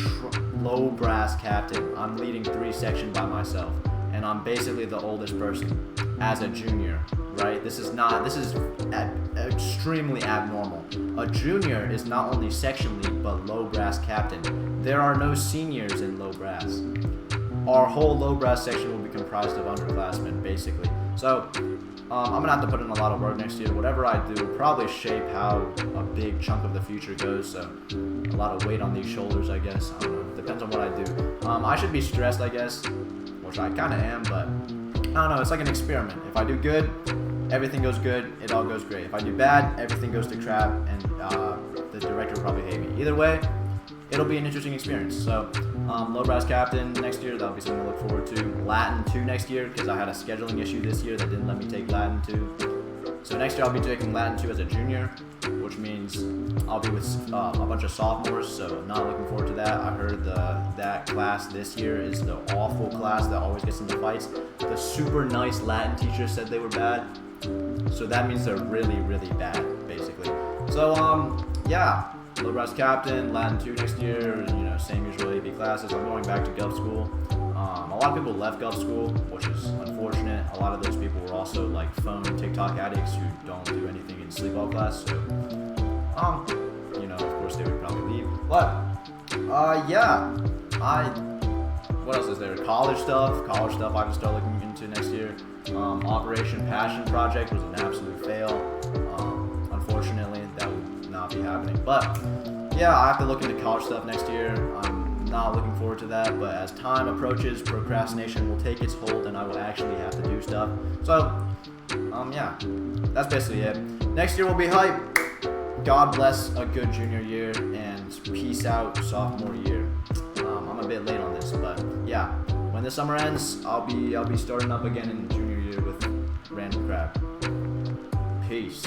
low brass captain. I'm leading 3 sections by myself, and I'm basically the oldest person as a junior, right? This is extremely abnormal. A junior is not only section lead, but low brass captain. There are no seniors in low brass. Our whole low brass section will be comprised of underclassmen, basically. So, I'm gonna have to put in a lot of work next year. Whatever I do will probably shape how a big chunk of the future goes. So, a lot of weight on these shoulders, I guess. I don't know. Depends on what I do. I should be stressed, I guess, which I kind of am, but I don't know. It's like an experiment. If I do good, everything goes good. It all goes great. If I do bad, everything goes to crap, and the director will probably hate me. Either way, it'll be an interesting experience. So, low brass captain next year, that'll be something to look forward to. Latin 2 next year, because I had a scheduling issue this year that didn't let me take Latin 2. So next year I'll be taking Latin 2 as a junior, which means I'll be with a bunch of sophomores, so not looking forward to that. I heard that class this year is the awful class that always gets into fights. The super nice Latin teacher said they were bad, so that means they're really, really bad, basically. So, yeah. Low brass captain, Latin 2 next year, you know, same usual AP classes. I'm going back to Gov school. A lot of people left Gov school, which is unfortunate. A lot of those people were also like phone TikTok addicts who don't do anything in sleep-all class. So, you know, of course they would probably leave. But, yeah, what else is there? College stuff I have to start looking into next year. Operation Passion Project was an absolute fail. Unfortunately, that would not be happening. But yeah, I have to look into college stuff next year. I'm not looking forward to that, but as time approaches, procrastination will take its hold and I will actually have to do stuff. So, yeah, that's basically it. Next year will be hype. God bless a good junior year and peace out sophomore year. I'm a bit late on this, but yeah, when the summer ends, I'll be starting up again in junior year with random crap. Peace.